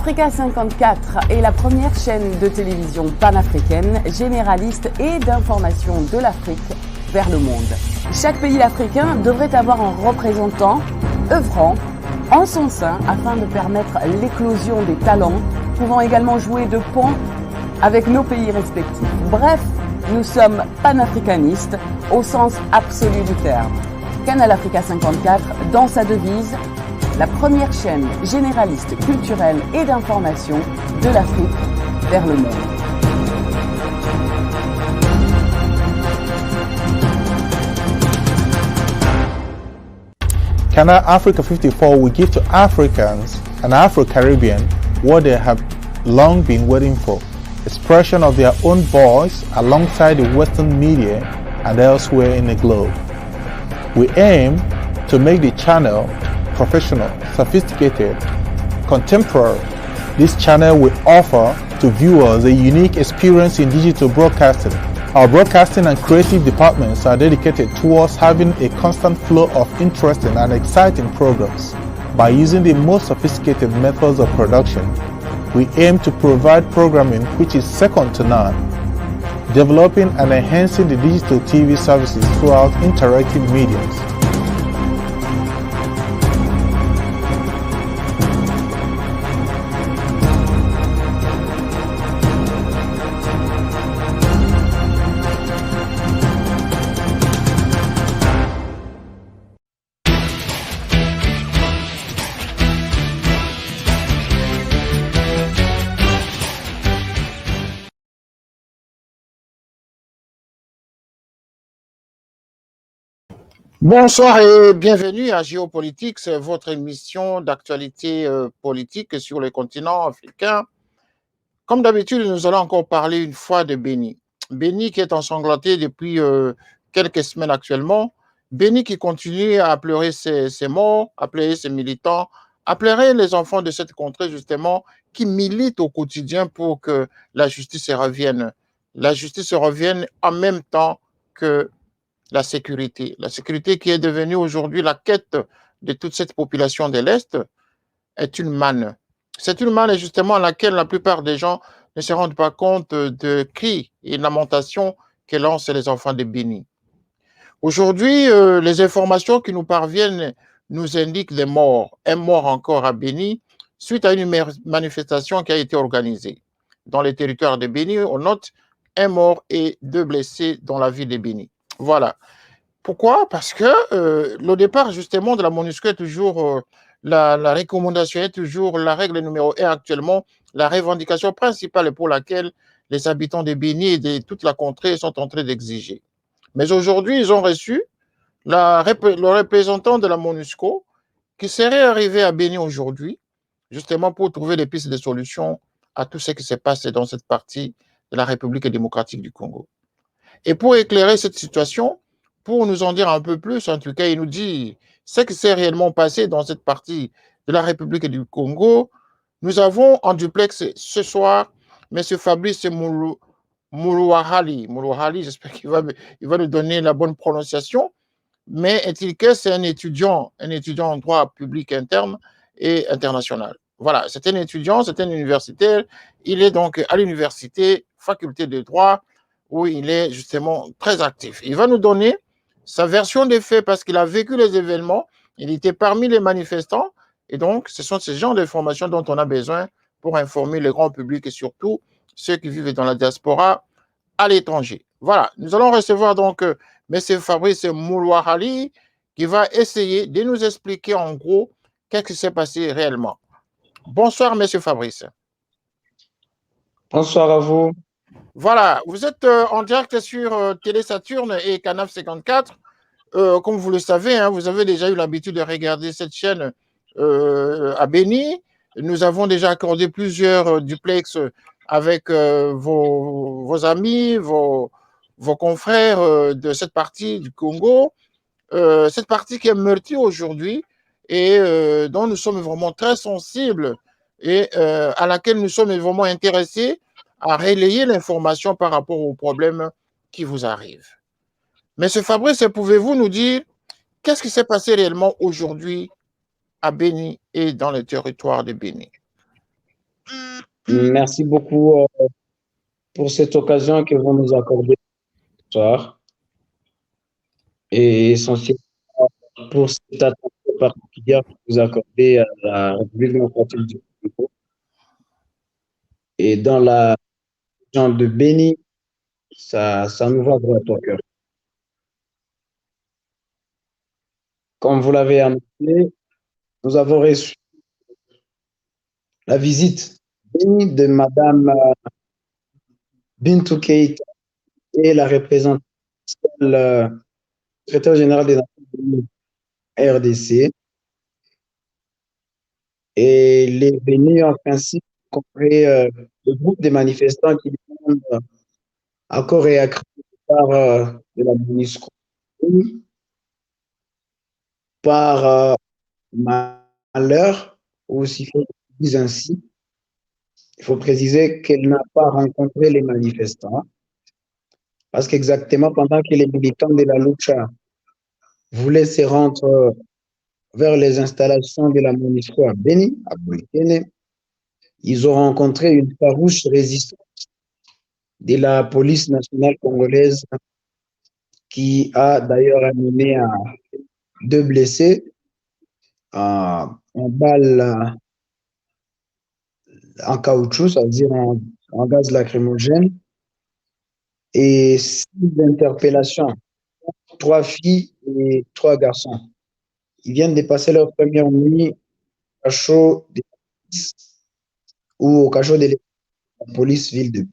Africa 54 est la première chaîne de télévision panafricaine, généraliste et d'information de l'Afrique vers le monde. Chaque pays africain devrait avoir un représentant œuvrant en son sein afin de permettre l'éclosion des talents, pouvant également jouer de pont avec nos pays respectifs. Bref, nous sommes panafricanistes au sens absolu du terme. Canal Africa 54, dans sa devise, la première chaîne généraliste culturelle et d'information de l'Afrique vers le monde. Canal Africa 54 will give to Africans and Afro-Caribbean what they have long been waiting for, expression of their own voice alongside the Western media and elsewhere in the globe. We aim to make the channel professional, sophisticated, contemporary. This channel will offer to viewers a unique experience in digital broadcasting. Our broadcasting and creative departments are dedicated towards having a constant flow of interesting and exciting programs. By using the most sophisticated methods of production, we aim to provide programming which is second to none, developing and enhancing the digital TV services throughout interactive mediums. Bonsoir et bienvenue à Géopolitique, votre émission d'actualité politique sur le continent africain. Comme d'habitude, nous allons encore parler une fois de Béni. Béni qui est ensanglanté depuis quelques semaines actuellement. Béni qui continue à pleurer ses morts, à pleurer ses militants, à pleurer les enfants de cette contrée justement qui militent au quotidien pour que la justice revienne. La justice revienne en même temps que la sécurité qui est devenue aujourd'hui la quête de toute cette population de l'Est, est une manne. C'est une manne justement à laquelle la plupart des gens ne se rendent pas compte de cris et lamentations que lancent les enfants de Béni. Aujourd'hui, les informations qui nous parviennent nous indiquent des morts, un mort encore à Béni, suite à une manifestation qui a été organisée. Dans les territoires de Béni, on note un mort et 2 blessés dans la ville de Béni. Voilà. Pourquoi? Parce que le départ justement de la MONUSCO est toujours la recommandation, est toujours la règle numéro 1 actuellement, la revendication principale pour laquelle les habitants de Béni et de toute la contrée sont en train d'exiger. Mais aujourd'hui, ils ont reçu le représentant de la MONUSCO qui serait arrivé à Béni aujourd'hui, justement pour trouver des pistes de solutions à tout ce qui se passe dans cette partie de la République démocratique du Congo. Et pour éclairer cette situation, pour nous en dire un peu plus, en tout cas, il nous dit ce qui s'est réellement passé dans cette partie de la République du Congo. Nous avons en duplex ce soir M. Fabrice Moulouahali. Moulouahali, j'espère qu'il va nous donner la bonne prononciation. Mais est-il que c'est un étudiant en droit public interne et international. Voilà, c'est un étudiant, c'est un universitaire. Il est donc à l'université, faculté de droit, où il est justement très actif. Il va nous donner sa version des faits parce qu'il a vécu les événements, il était parmi les manifestants et donc ce sont ces genres d'informations dont on a besoin pour informer le grand public et surtout ceux qui vivent dans la diaspora à l'étranger. Voilà, nous allons recevoir donc M. Fabrice Moulouahali qui va essayer de nous expliquer en gros qu'est-ce qui s'est passé réellement. Bonsoir M. Fabrice. Bonsoir à vous. Voilà, vous êtes en direct sur Télé Saturne et Canal 54. Comme vous le savez, hein, vous avez déjà eu l'habitude de regarder cette chaîne à Béni. Nous avons déjà accordé plusieurs duplex avec vos amis, vos confrères de cette partie du Congo. Cette partie qui est meurtrie aujourd'hui et dont nous sommes vraiment très sensibles et à laquelle nous sommes vraiment intéressés à relayer l'information par rapport aux problèmes qui vous arrivent. Monsieur Fabrice, pouvez-vous nous dire qu'est-ce qui s'est passé réellement aujourd'hui à Béni et dans le territoire de Béni? Merci beaucoup pour cette occasion que vous nous accordez ce soir et essentiellement pour cette attention particulière que vous accordez à la République démocratique du Congo et dans la région de Béni, ça nous va droit au cœur. Comme vous l'avez annoncé, nous avons reçu la visite de Madame Bintou Keïta et la représentante secrétaire générale des Nations Unies RDC. Et les venus en principe rencontrer le groupe des manifestants qui demandent accord et accès par de la MONUSCO. Par malheur, ou s'il faut dire ainsi, il faut préciser qu'elle n'a pas rencontré les manifestants, parce qu'exactement pendant que les militants de la Lucha voulaient se rendre vers les installations de la MONUSCO à Beni, à Bolikene, ils ont rencontré une farouche résistance de la police nationale congolaise qui a d'ailleurs amené à 2 blessés en balles en caoutchouc, c'est-à-dire en gaz lacrymogène, et 6 interpellations, 3 filles et 3 garçons. Ils viennent de passer leur première nuit au cachot de la police ou au cachot de la police ville de.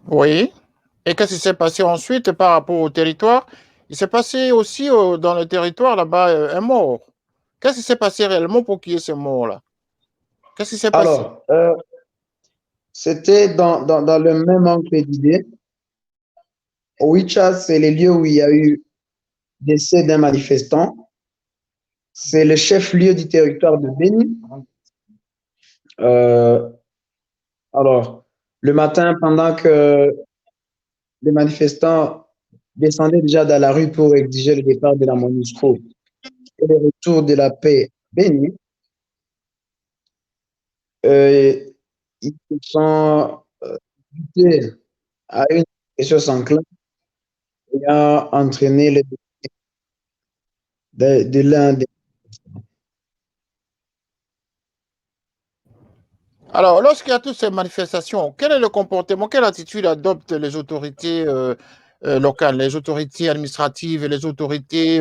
Oui. Et qu'est-ce qui s'est passé ensuite par rapport au territoire? Il s'est passé aussi dans le territoire là-bas un mort. Qu'est-ce qui s'est passé réellement pour qu'il y ait ce mort-là? Qu'est-ce qui s'est passé? Alors, c'était dans le même angle d'idée. Oicha, c'est les lieux où il y a eu décès d'un manifestant. C'est le chef-lieu du territoire de Beni. Alors, le matin, pendant que les manifestants descendaient déjà dans la rue pour exiger le départ de la MONUSCO et le retour de la paix Beni, ils se sont butés à une agression sanglante ayant entraîné le décès de l'un des. Alors, lorsqu'il y a toutes ces manifestations, quel est le comportement, quelle attitude adoptent les autorités locales, les autorités administratives, les autorités,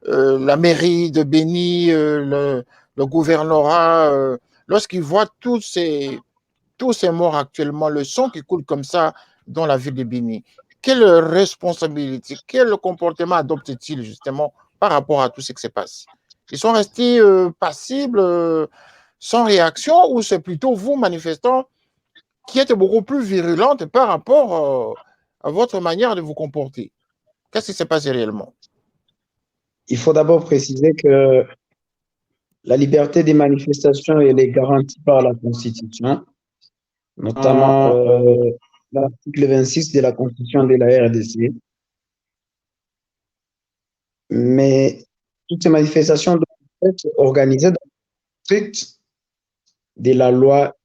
la mairie de Béni, le gouvernorat, lorsqu'ils voient tous ces morts actuellement, le sang qui coule comme ça dans la ville de Béni? Quelle responsabilité, quel comportement adoptent-ils justement par rapport à tout ce qui se passe? Ils sont restés passibles, sans réaction, ou c'est plutôt vous, manifestants, qui êtes beaucoup plus virulentes par rapport à votre manière de vous comporter? Qu'est-ce qui s'est passé réellement? Il faut d'abord préciser que la liberté des manifestations elle est garantie par la Constitution, notamment l'article 26 de la Constitution de la RDC. Mais toutes ces manifestations doivent être organisées dans le strict de la loi.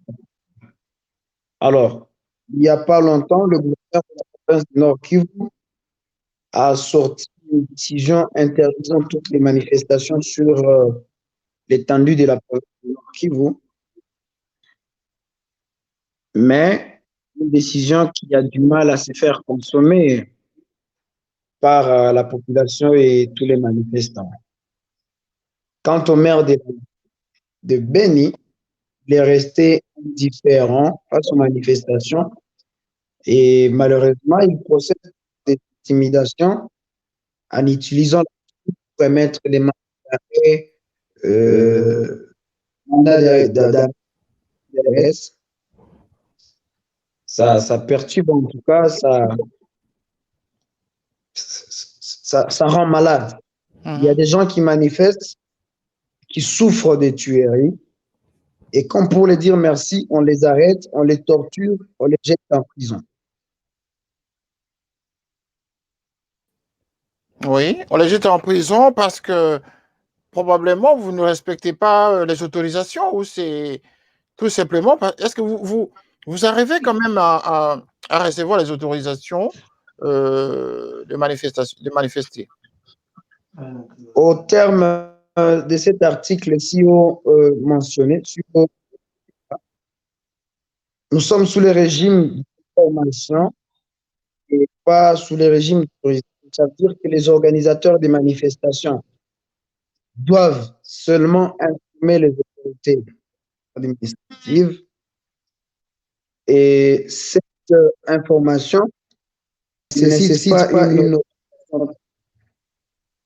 Alors, il n'y a pas longtemps, le gouverneur de la province du Nord Kivu a sorti une décision interdisant toutes les manifestations sur l'étendue de la province du Nord Kivu, mais une décision qui a du mal à se faire consommer par la population et tous les manifestants. Quant au maire de Beni, il est resté indifférent face aux manifestations et malheureusement, il procède à des intimidations en utilisant pour émettre des mandats d'arrest. Ça perturbe en tout cas, ça rend malade. Il y a des gens qui manifestent, qui souffrent des tueries, et comme pour les dire merci, on les arrête, on les torture, on les jette en prison. Oui, on les jette en prison parce que probablement vous ne respectez pas les autorisations ou c'est tout simplement. Est-ce que vous arrivez quand même à recevoir les autorisations de manifestation, de manifester? Au terme de cet article SIO mentionné, nous sommes sous le régime d'information et pas sous le régime d'autorisation. Ça veut dire que les organisateurs des manifestations doivent seulement informer les autorités administratives et cette information ne nécessite pas une autorisation.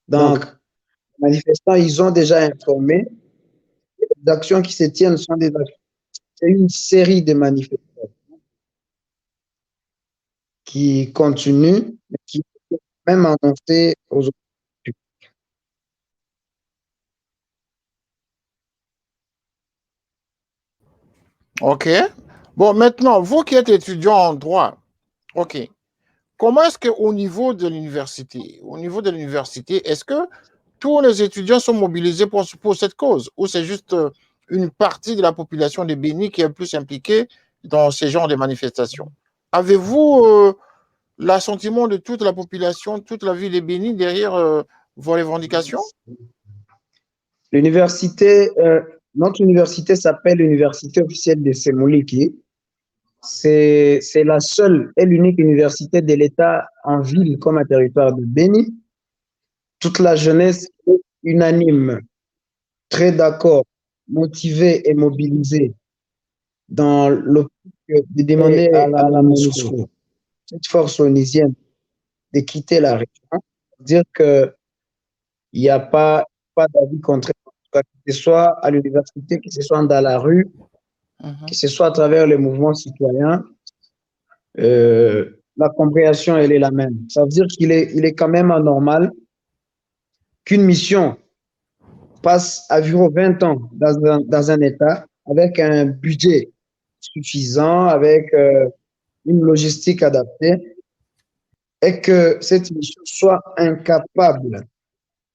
Donc, les manifestants, ils ont déjà informé. Les actions qui se tiennent sont des actions. C'est une série de manifestations qui continuent, mais qui sont même annoncées aux autorités. OK. Bon, maintenant, vous qui êtes étudiant en droit, OK. Comment est-ce qu'au niveau de l'université, est-ce que tous les étudiants sont mobilisés pour cette cause ou c'est juste une partie de la population de Béni qui est plus impliquée dans ces genres de manifestations? Avez-vous l'assentiment de toute la population, toute la ville de Béni derrière vos revendications? L'université, notre université s'appelle l'Université officielle de Semuliki. C'est la seule et l'unique université de l'État en ville comme un territoire de Béni. Toute la jeunesse est unanime, très d'accord, motivée et mobilisée dans l'optique de demander à la MONUSCO, cette force onisienne, de quitter la région, dire qu'il n'y a pas d'avis contraire, que ce soit à l'université, que ce soit dans la rue, que ce soit à travers les mouvements citoyens, la compréhension, elle est la même. Ça veut dire qu'il est, il est quand même anormal qu'une mission passe environ 20 ans dans un État avec un budget suffisant, avec une logistique adaptée, et que cette mission soit incapable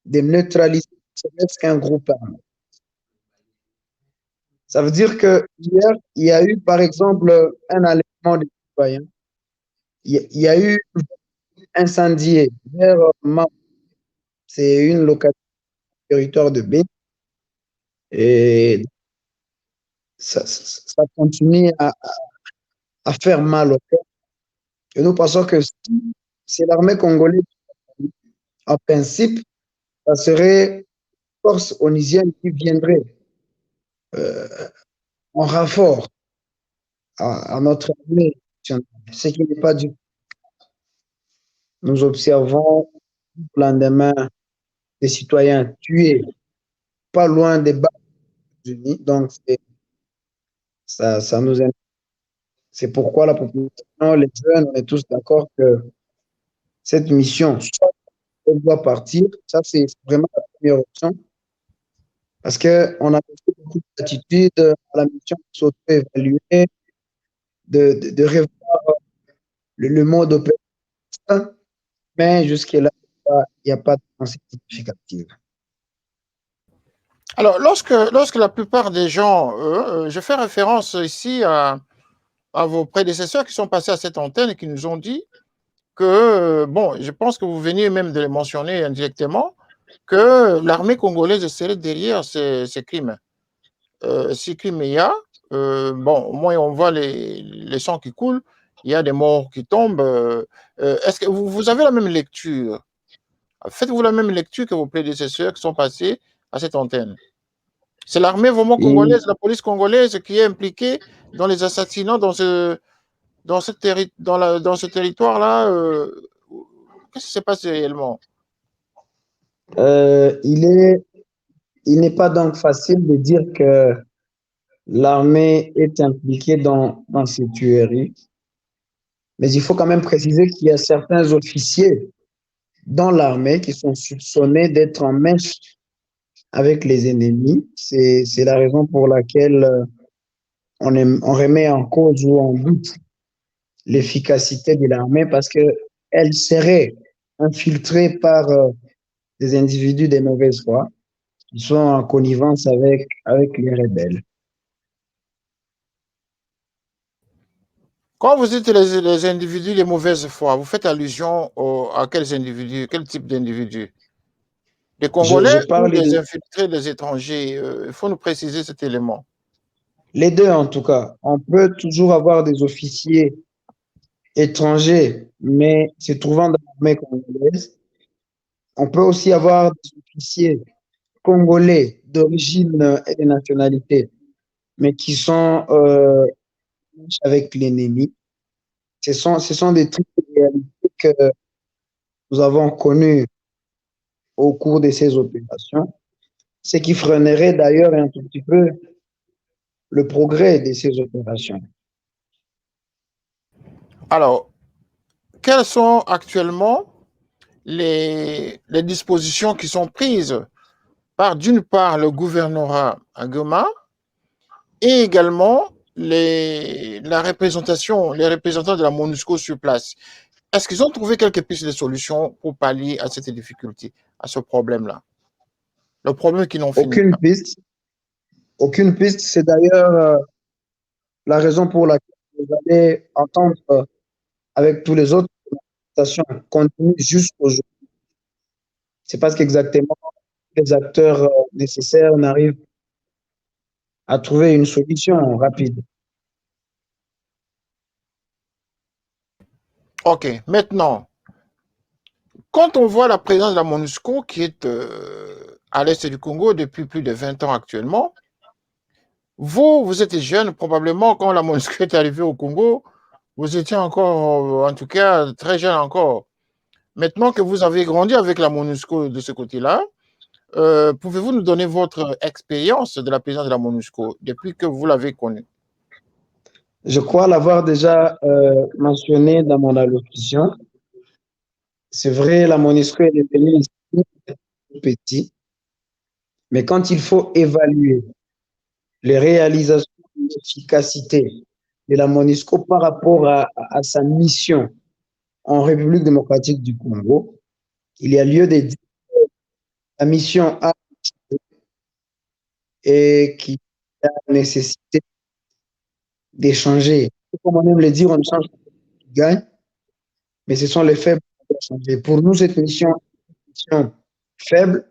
de neutraliser serait-ce qu'un groupe armé. Ça veut dire que hier, il y a eu, par exemple, un enlèvement des citoyens. Il y a eu incendié vers c'est une localité territoire de B. Et ça continue à faire mal au cœur. Et nous pensons que si c'est l'armée congolaise, en principe, ça serait force onisienne qui viendrait euh, en renfort à notre armée, ce qui n'est pas du tout. Nous observons le lendemain des citoyens tués pas loin des bases unis. Donc, ça nous intéresse. C'est pourquoi la population, les jeunes, on est tous d'accord que cette mission, soit elle doit partir, ça c'est vraiment la première option, parce qu'on a beaucoup d'attitudes à la mission de s'auto-évaluer, de revoir le mode opératoire, mais jusque-là, il n'y a pas de conséquences significatives. Alors, lorsque la plupart des gens, je fais référence ici à vos prédécesseurs qui sont passés à cette antenne et qui nous ont dit que, bon, je pense que vous veniez même de les mentionner indirectement, que l'armée congolaise serait derrière ces crimes. Si crime il y a, bon, au moins on voit les sangs qui coulent, il y a des morts qui tombent. Est-ce que vous avez la même lecture? Faites-vous la même lecture que vos prédécesseurs qui sont passés à cette antenne? C'est l'armée vraiment Et congolaise, la police congolaise qui est impliquée dans les assassinats dans ce territoire-là. Qu'est-ce qui s'est passé réellement? il n'est pas donc facile de dire que l'armée est impliquée dans ces tueries, mais il faut quand même préciser qu'il y a certains officiers dans l'armée qui sont soupçonnés d'être en mèche avec les ennemis. C'est la raison pour laquelle on remet en cause ou en doute l'efficacité de l'armée parce qu'elle serait infiltrés par des individus de mauvaise foi qui sont en connivence avec les rebelles. Quand vous dites les individus de mauvaise foi, vous faites allusion à quels individus, quel type d'individus? Des Je Congolais ou parle des de infiltrés, des étrangers? Il faut nous préciser cet élément. les deux en tout cas. On peut toujours avoir des officiers étrangers, mais se trouvant dans l'armée congolaise. On peut aussi avoir des officiers congolais d'origine et de nationalité, mais qui sont avec l'ennemi. Ce sont des trucs de réalité que nous avons connus au cours de ces opérations, ce qui freinerait d'ailleurs un tout petit peu le progrès de ces opérations. Alors, quelles sont actuellement les dispositions qui sont prises par, d'une part, le gouvernorat à Goma et également la représentation, les représentants de la MONUSCO sur place? Est-ce qu'ils ont trouvé quelques pistes de solutions pour pallier à cette difficulté, à ce problème-là? Le problème qui n'en finit Aucune pas. piste, aucune piste. C'est d'ailleurs la raison pour laquelle vous allez entendre avec tous les autres manifestations continuent jusqu'aujourd'hui. C'est parce qu'exactement les acteurs nécessaires n'arrivent à trouver une solution rapide. OK. Maintenant, quand on voit la présence de la MONUSCO qui est à l'est du Congo depuis plus de 20 ans actuellement, vous êtes jeune, probablement quand la MONUSCO est arrivée au Congo, vous étiez encore, en tout cas, très jeune encore. Maintenant que vous avez grandi avec la MONUSCO de ce côté-là, pouvez-vous nous donner votre expérience de la présence de la MONUSCO depuis que vous l'avez connue? Je crois l'avoir déjà mentionné dans mon allocution. C'est vrai, la MONUSCO est devenue ici petit, mais quand il faut évaluer les réalisations et l'efficacité de la MONUSCO par rapport à sa mission en République démocratique du Congo, il y a lieu de dire que la mission a et qui a nécessité d'échanger. Comme on aime le dire, on ne change pas qui gagne, mais ce sont les faibles qui doivent changer. Pour nous, cette mission est une mission faible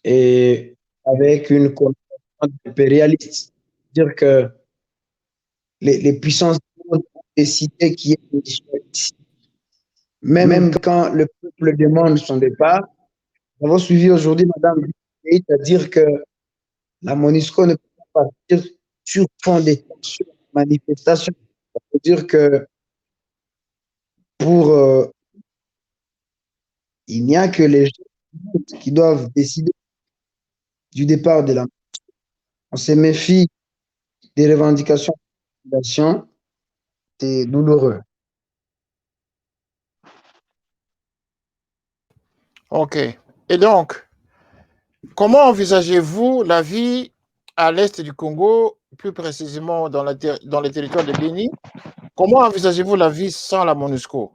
et avec une connotation impérialiste. Dire que les puissances du monde ont décidé qu'il y ait une mission ici. Même quand le peuple demande son départ, nous avons suivi aujourd'hui Mme Bidei à dire que la MONUSCO ne peut pas partir sur fond des tensions, manifestations. Ça veut dire que pour il n'y a que les gens qui doivent décider du départ de la MONUSCO. On se méfie des revendications de la population, c'est douloureux. OK. Et donc, comment envisagez-vous la vie à l'est du Congo, plus précisément dans les territoires de Béni? Comment envisagez-vous la vie sans la MONUSCO?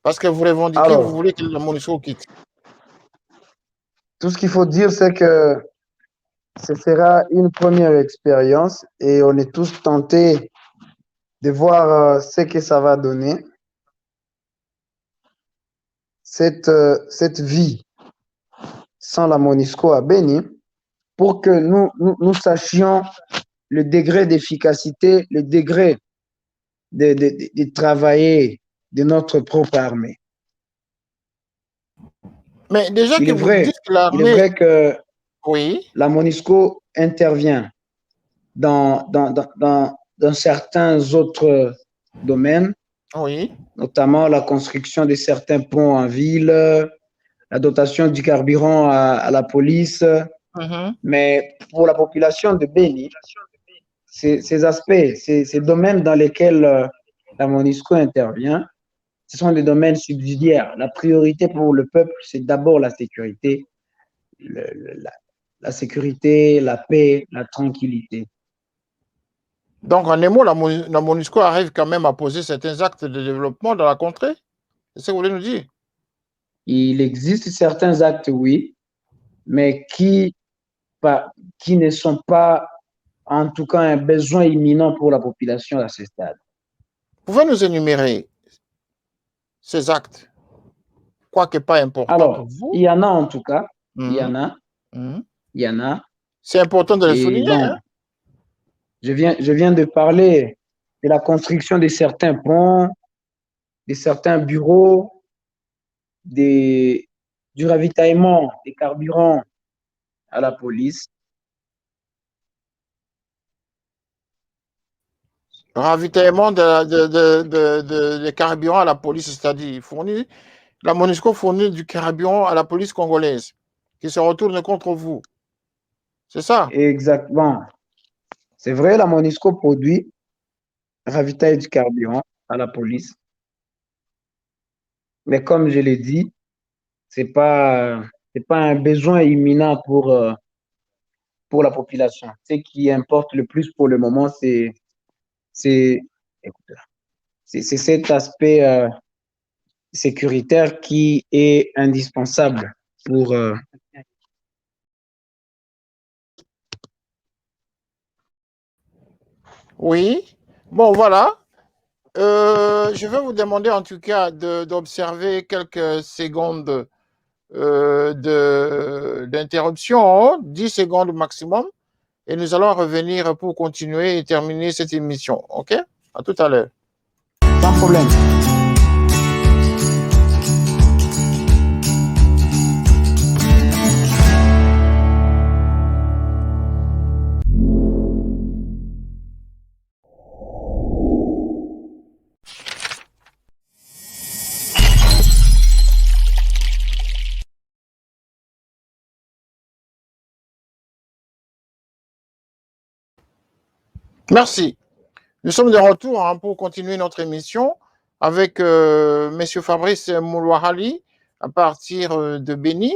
Parce que vous revendiquez, vous Alors, voulez que la MONUSCO quitte. tout ce qu'il faut dire, c'est que ce sera une première expérience et on est tous tentés de voir ce que ça va donner, cette vie sans la MONUSCO à Béni, pour que nous sachions le degré d'efficacité, le degré de travailler de notre propre armée. Mais déjà que vous dites que Il est l'armée, vrai que oui, la MONUSCO intervient dans certains autres domaines, oui, notamment la construction de certains ponts en ville, la dotation du carburant à la police. Mais pour la population de Béni, ces aspects, ces domaines dans lesquels la MONUSCO intervient, ce sont des domaines subsidiaires. La priorité pour le peuple, c'est d'abord la sécurité, la sécurité, la paix, la tranquillité. Donc, en un mot, la MONUSCO arrive quand même à poser certains actes de développement dans la contrée? C'est ce que vous voulez nous dire? Il existe certains actes, oui, mais qui ne sont pas, en tout cas, un besoin imminent pour la population à ce stade. Pouvez nous énumérer ces actes, quoique pas importants pour Alors, vous? il y en a en tout cas, il y Mhm, en a, mhm. il y en a. C'est important de le Et souligner, bon, hein? je viens de parler de la construction de certains ponts, de certains bureaux, des, du ravitaillement des carburants à la police. Ravitaillement de carburant à la police, c'est-à-dire la MONUSCO fournit du carburant à la police congolaise qui se retourne contre vous. C'est ça? Exactement. C'est vrai, la MONUSCO produit, ravitaille du carburant à la police. Mais comme je l'ai dit, c'est pas un besoin imminent pour la population. Ce qui importe le plus pour le moment, c'est, c'est cet aspect sécuritaire qui est indispensable pour. Oui. Bon, voilà. Je vais vous demander en tout cas d'observer quelques secondes d'interruption, 10 secondes maximum, et nous allons revenir pour continuer et terminer cette émission. OK? À tout à l'heure. Sans problème. Merci. Nous sommes de retour pour continuer notre émission avec M. Fabrice Moulouahali à partir de Béni,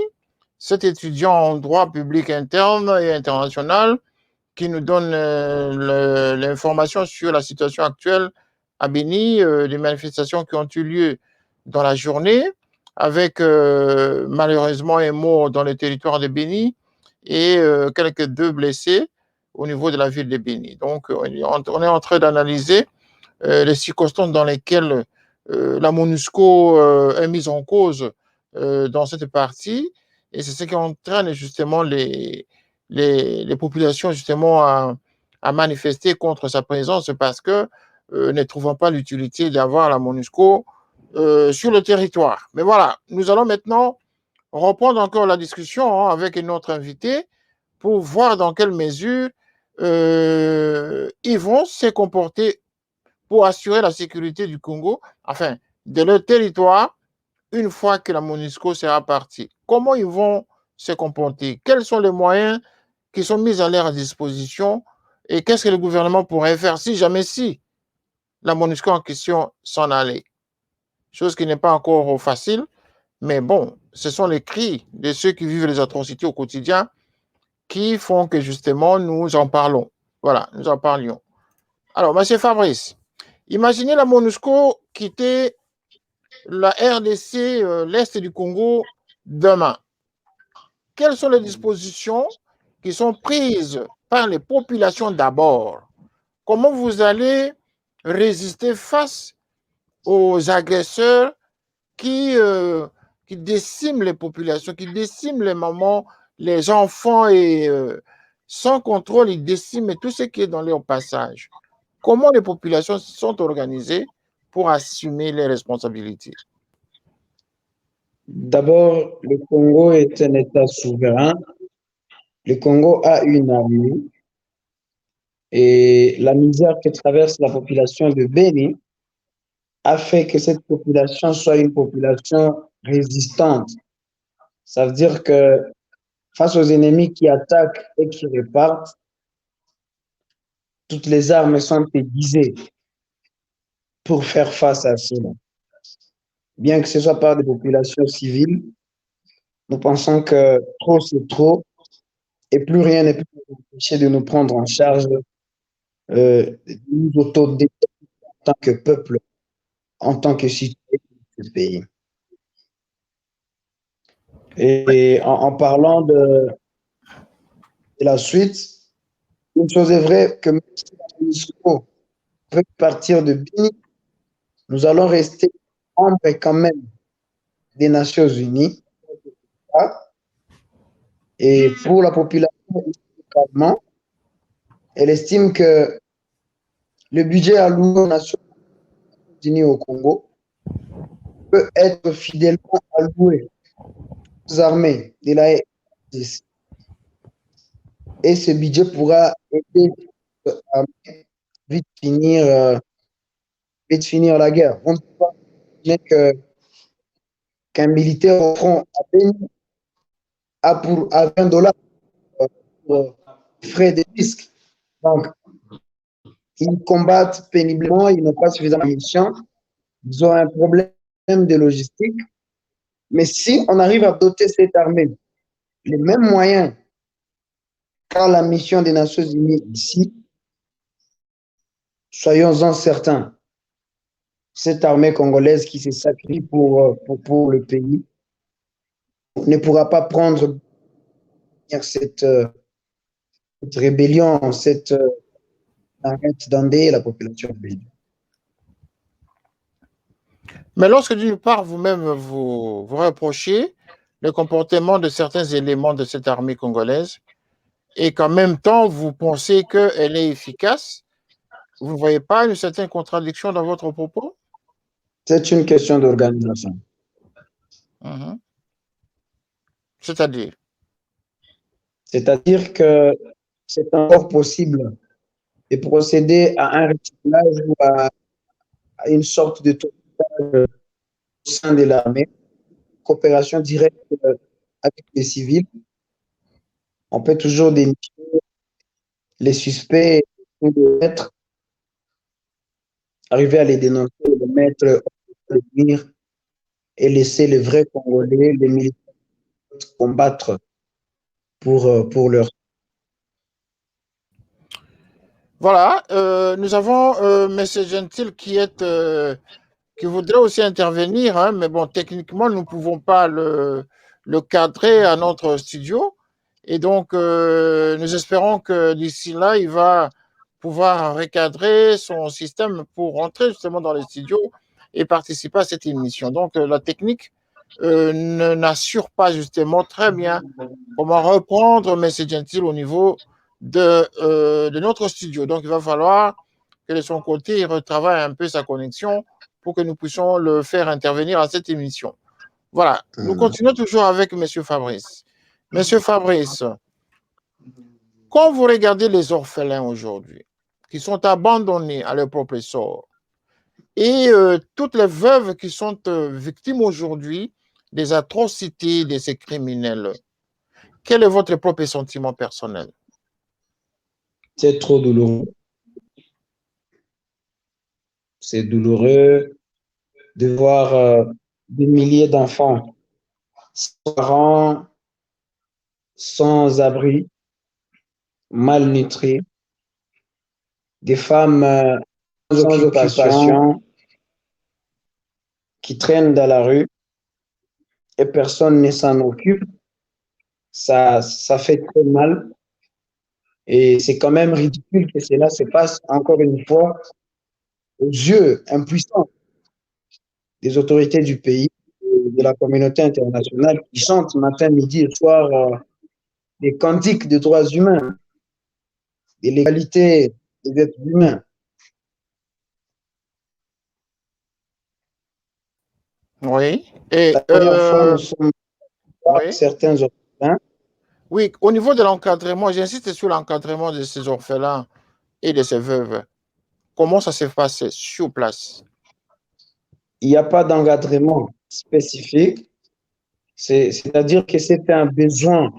cet étudiant en droit public interne et international qui nous donne l'information sur la situation actuelle à Béni, les manifestations qui ont eu lieu dans la journée, avec malheureusement un mort dans le territoire de Béni et quelques 2 blessés au niveau de la ville de Béni. Donc, on est en train d'analyser les circonstances dans lesquelles la MONUSCO est mise en cause dans cette partie, et c'est ce qui entraîne justement les populations justement à manifester contre sa présence parce que ne trouvant pas l'utilité d'avoir la MONUSCO sur le territoire. Mais voilà, nous allons maintenant reprendre encore la discussion avec notre invité pour voir dans quelle mesure ils vont se comporter pour assurer la sécurité du Congo, enfin, de leur territoire, une fois que la MONUSCO sera partie. Comment ils vont se comporter? Quels sont les moyens qui sont mis à leur disposition? Et qu'est-ce que le gouvernement pourrait faire si jamais la MONUSCO en question s'en allait? Chose qui n'est pas encore facile, mais bon, ce sont les cris de ceux qui vivent les atrocités au quotidien qui font que justement nous en parlons. Voilà, nous en parlions. Alors, M. Fabrice, imaginez la MONUSCO quitter la RDC, l'Est du Congo, demain. Quelles sont les dispositions qui sont prises par les populations d'abord? Comment vous allez résister face aux agresseurs qui déciment les populations, qui déciment les mamans, les enfants et sans contrôle, ils déciment tout ce qui est dans leur passage? Comment les populations sont organisées pour assumer les responsabilités? D'abord, le Congo est un État souverain. Le Congo a une armée et la misère que traverse la population de Béni a fait que cette population soit une population résistante. Ça veut dire que face aux ennemis qui attaquent et qui repartent, toutes les armes sont aiguisées pour faire face à cela. Bien que ce soit par des populations civiles, nous pensons que trop c'est trop et plus rien ne peut nous empêcher de nous prendre en charge, de nous autodéterminer en tant que peuple, en tant que citoyen. du pays. Et en parlant de la suite, une chose est vraie que même si la MONUSCO veut partir de Bini, nous allons rester membres quand même des Nations Unies. Et pour la population, elle estime que le budget alloué aux Nations Unies au Congo peut être fidèlement alloué aux armées de la RDC. Et ce budget pourra aider à vite finir la guerre. On ne peut pas imaginer qu'un militaire au front à Beni à 20 $ pour frais de risque. Donc, ils combattent péniblement, ils n'ont pas suffisamment de munitions, ils ont un problème de logistique. Mais si on arrive à doter cette armée les mêmes moyens qu'à la mission des Nations Unies ici, soyons-en certains, cette armée congolaise qui se sacrifie pour le pays ne pourra pas prendre cette rébellion, cette arrête d'endeuiller la population belge. Mais lorsque d'une part, vous-même, vous reprochez le comportement de certains éléments de cette armée congolaise et qu'en même temps, vous pensez qu'elle est efficace, vous ne voyez pas une certaine contradiction dans votre propos? C'est une question d'organisation. C'est-à-dire? C'est-à-dire que c'est encore possible de procéder à un recyclage ou à une sorte de tournage au sein de l'armée, coopération directe avec les civils. On peut toujours dénicher les suspects ou les mettre, arriver à les dénoncer, les mettre au mur et laisser les vrais Congolais, les militaires combattre pour leur. Voilà, nous avons M. Gentil qui voudrait aussi intervenir, hein, mais bon, techniquement, nous ne pouvons pas le cadrer à notre studio. Et donc, nous espérons que d'ici là, il va pouvoir recadrer son système pour rentrer justement dans les studios et participer à cette émission. Donc, la technique n'assure pas justement très bien comment reprendre M. Gentil au niveau de notre studio. Donc, il va falloir que de son côté, il retravaille un peu sa connexion pour que nous puissions le faire intervenir à cette émission. Voilà, nous continuons toujours avec M. Fabrice. Monsieur Fabrice, quand vous regardez les orphelins aujourd'hui, qui sont abandonnés à leur propre sort, et toutes les veuves qui sont victimes aujourd'hui des atrocités de ces criminels, quel est votre propre sentiment personnel? C'est trop douloureux. C'est douloureux de voir des milliers d'enfants sans parents, sans abri, malnutris, des femmes sans occupation qui traînent dans la rue et personne ne s'en occupe. Ça fait très mal. Et c'est quand même ridicule que cela se passe encore une fois aux yeux impuissants des autorités du pays, de la communauté internationale qui chantent matin, midi et soir des cantiques de droits humains, de l'égalité des êtres humains. Oui. Et la première fois, nous sommes certains orphelins. Oui, au niveau de l'encadrement, j'insiste sur l'encadrement de ces orphelins et de ces veuves. Comment ça s'est passé sur place? Il n'y a pas d'encadrement spécifique. C'est-à-dire que c'est un besoin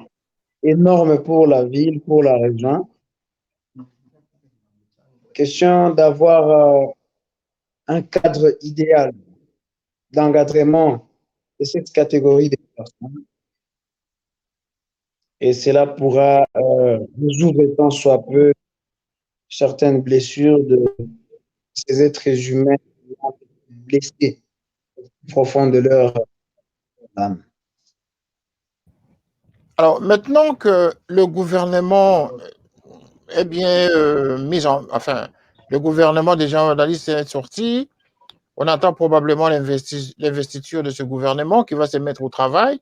énorme pour la ville, pour la région. Question d'avoir un cadre idéal d'encadrement de cette catégorie de personnes. Et cela pourra résoudre tant soit peu certaines blessures de ces êtres humains blessés profond de leur âme. Alors, maintenant que le gouvernement est bien enfin, le gouvernement des journalistes est sorti, on attend probablement l'investiture de ce gouvernement qui va se mettre au travail.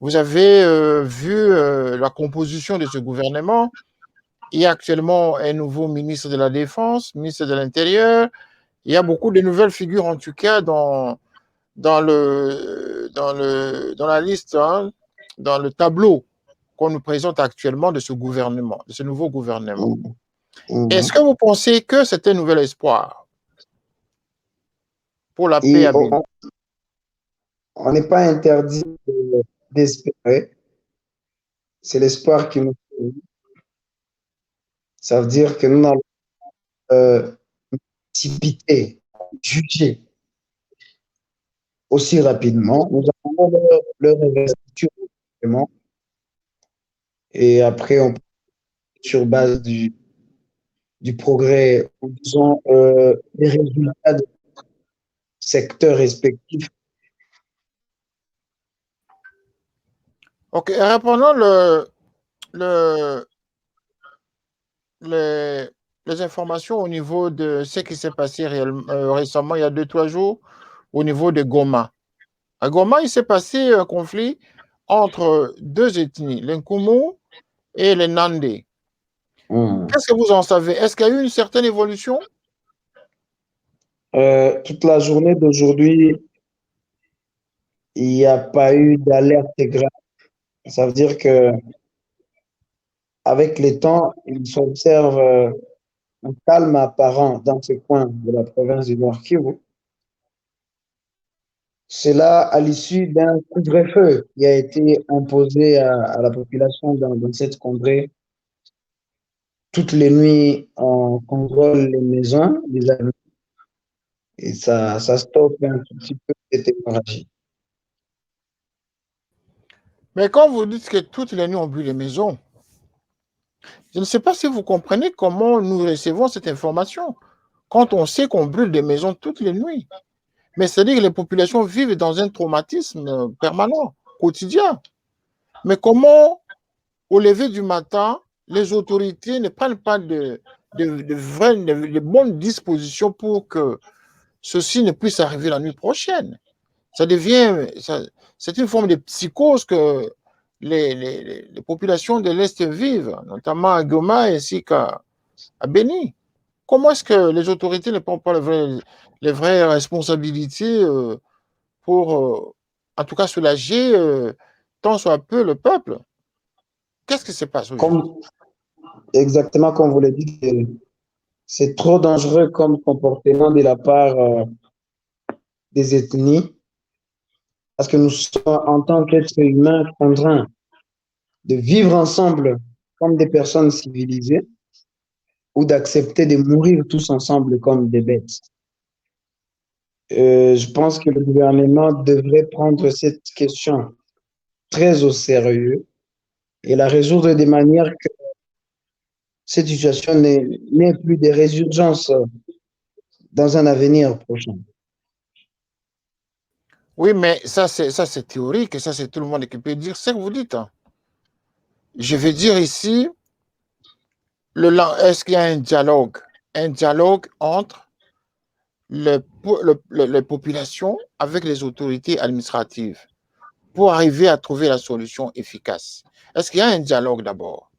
Vous avez vu la composition de ce gouvernement. Il y a actuellement un nouveau ministre de la Défense, ministre de l'Intérieur. Il y a beaucoup de nouvelles figures, en tout cas, dans la liste, hein, dans le tableau qu'on nous présente actuellement de ce gouvernement, de ce nouveau gouvernement. Est-ce que vous pensez que c'est un nouvel espoir pour la paix à Bénin? On n'est pas interdit d'espérer. C'est l'espoir qui nous fait. Ça veut dire que nous allons précipiter, juger aussi rapidement. Nous avons leur investiture et après, on sur base du progrès, disons, des résultats de secteurs respectifs. Ok, répondons les informations au niveau de ce qui s'est passé récemment, il y a 2-3 jours, au niveau de Goma. À Goma, il s'est passé un conflit entre deux ethnies, les Nkumu et les Nandé. Qu'est-ce que vous en savez? Est-ce qu'il y a eu une certaine évolution? Toute la journée d'aujourd'hui, il n'y a pas eu d'alerte grave. Ça veut dire que avec le temps, il s'observe un calme apparent dans ce coin de la province du Nord Kivu. C'est là à l'issue d'un couvre-feu qui a été imposé à la population dans cette contrée. Toutes les nuits, on contrôle les maisons, les amis, et ça stoppe un tout petit peu cette hémorragie. Mais quand vous dites que toutes les nuits on brûle les maisons, je ne sais pas si vous comprenez comment nous recevons cette information. Quand on sait qu'on brûle des maisons toutes les nuits. Mais c'est-à-dire que les populations vivent dans un traumatisme permanent, quotidien. Mais comment, au lever du matin, les autorités ne prennent pas de bonnes dispositions pour que ceci ne puisse arriver la nuit prochaine? C'est une forme de psychose que les populations de l'Est vivent, notamment à Goma ainsi qu'à Béni. Comment est-ce que les autorités ne prennent pas les vraies responsabilités pour, en tout cas, soulager tant soit peu le peuple? Qu'est-ce qui se passe aujourd'hui? Exactement comme vous l'avez dit, c'est trop dangereux comme comportement de la part des ethnies, parce que nous sommes en tant qu'êtres humains contraints de vivre ensemble comme des personnes civilisées ou d'accepter de mourir tous ensemble comme des bêtes. Je pense que le gouvernement devrait prendre cette question très au sérieux et la résoudre de manière que cette situation n'ait plus de résurgence dans un avenir prochain. Oui, mais ça c'est théorique, et ça c'est tout le monde qui peut dire ce que vous dites. Hein. Je veux dire ici, est-ce qu'il y a un dialogue entre les populations avec les autorités administratives pour arriver à trouver la solution efficace? Est-ce qu'il y a un dialogue d'abord?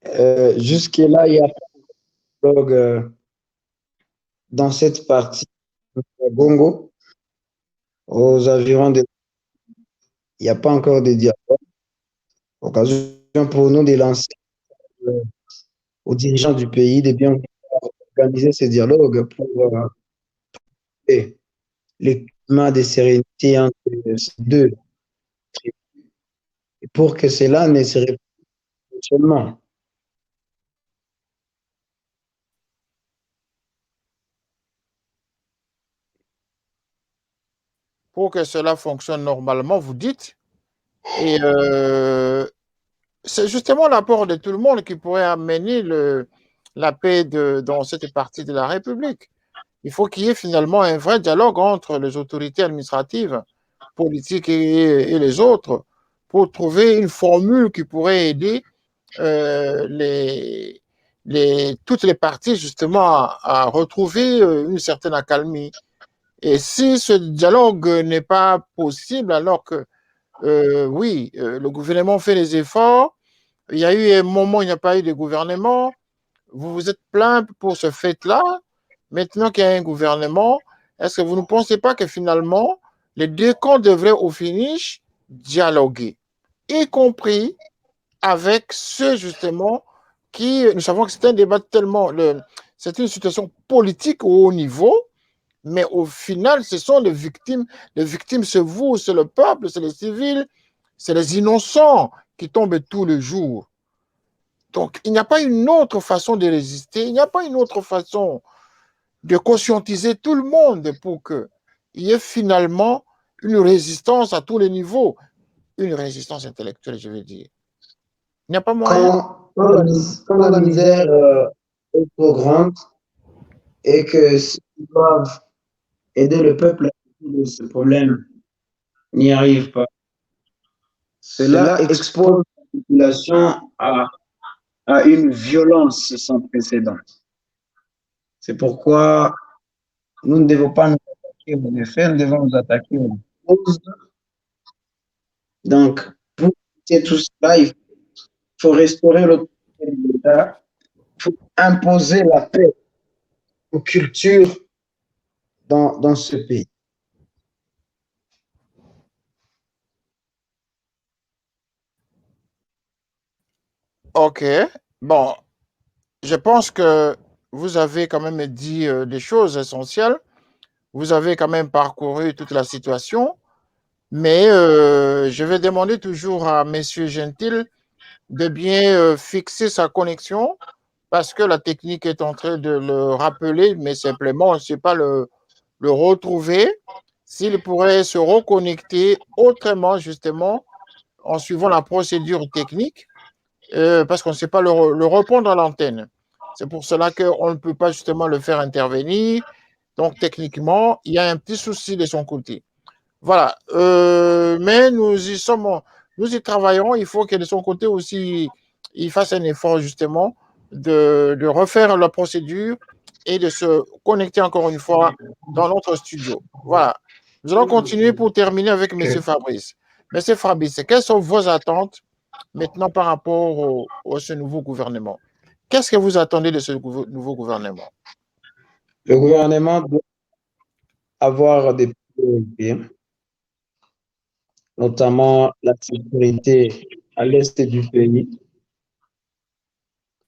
Jusque-là, il y a pas de dialogue dans cette partie de Bongo, aux environs de... Il n'y a pas encore de dialogue. Occasion pour nous de lancer aux dirigeants du pays de bien organiser ce dialogue pour les climats de sérénité entre ces deux tribus et pour que cela ne se répète seulement. Pour que cela fonctionne normalement, vous dites, et c'est justement l'apport de tout le monde qui pourrait amener la paix dans cette partie de la République. il faut qu'il y ait finalement un vrai dialogue entre les autorités administratives, politiques et les autres pour trouver une formule qui pourrait aider toutes les parties justement à retrouver une certaine accalmie. Et si ce dialogue n'est pas possible, alors que oui, le gouvernement fait des efforts, il y a eu un moment où il n'y a pas eu de gouvernement, vous vous êtes plaint pour ce fait-là, maintenant qu'il y a un gouvernement, est-ce que vous ne pensez pas que finalement, les deux camps devraient au finish dialoguer, y compris avec ceux justement qui, nous savons que c'est un débat tellement, c'est une situation politique au haut niveau, mais au final, ce sont les victimes. Les victimes, c'est vous, c'est le peuple, c'est les civils, c'est les innocents qui tombent tous les jours. Donc, il n'y a pas une autre façon de résister, il n'y a pas une autre façon de conscientiser tout le monde pour qu'il y ait finalement une résistance à tous les niveaux, une résistance intellectuelle, je veux dire. Il n'y a pas moyen. Quand la misère est trop grande et que s'ils doivent aider le peuple à résoudre ce problème, n'y arrivent pas. Cela expose la population à une violence sans précédent. C'est pourquoi nous ne devons pas nous attaquer aux effets, nous devons nous attaquer aux causes. Donc, pour éviter tout cela, il faut restaurer l'autorité de l'État, il faut imposer la paix aux cultures dans ce pays. OK. Bon, je pense que vous avez quand même dit des choses essentielles. Vous avez quand même parcouru toute la situation. Mais je vais demander toujours à Monsieur Gentil de bien fixer sa connexion parce que la technique est en train de le rappeler, mais simplement, on ne sait pas le retrouver. S'il pourrait se reconnecter autrement, justement, en suivant la procédure technique, parce qu'on ne sait pas le répondre à l'antenne. C'est pour cela qu'on ne peut pas justement le faire intervenir. Donc, techniquement, il y a un petit souci de son côté. Voilà. Mais nous y travaillerons. Il faut que de son côté aussi, il fasse un effort justement de refaire la procédure et de se connecter encore une fois dans notre studio. Voilà. Nous allons continuer pour terminer avec M. Fabrice. Monsieur Fabrice, quelles sont vos attentes maintenant par rapport à ce nouveau gouvernement? Qu'est-ce que vous attendez de ce nouveau gouvernement? Le gouvernement doit avoir des priorités, notamment la sécurité à l'est du pays,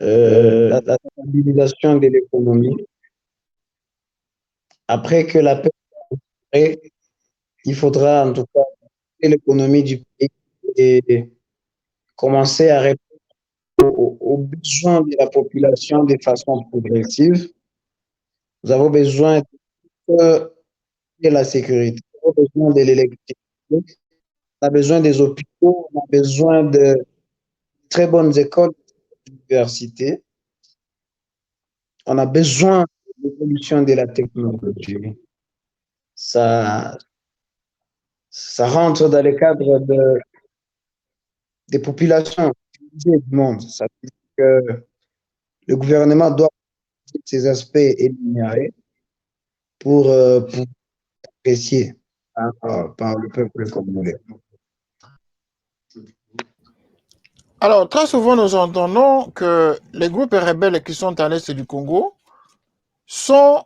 la stabilisation de l'économie. Après que la paix soit instaurée, il faudra en tout cas l'économie du pays et commencer à répondre aux besoins de la population de façon progressive. Nous avons besoin de la sécurité, nous avons besoin de l'électricité, on a besoin des hôpitaux, on a besoin de très bonnes écoles, d'universités. On a besoin de l'évolution de la technologie. Ça rentre dans le cadre des populations du monde. Ça veut dire que le gouvernement doit ces aspects énumérés pour apprécier par le peuple congolais. Alors, très souvent, nous entendons que les groupes rebelles qui sont à l'est du Congo sont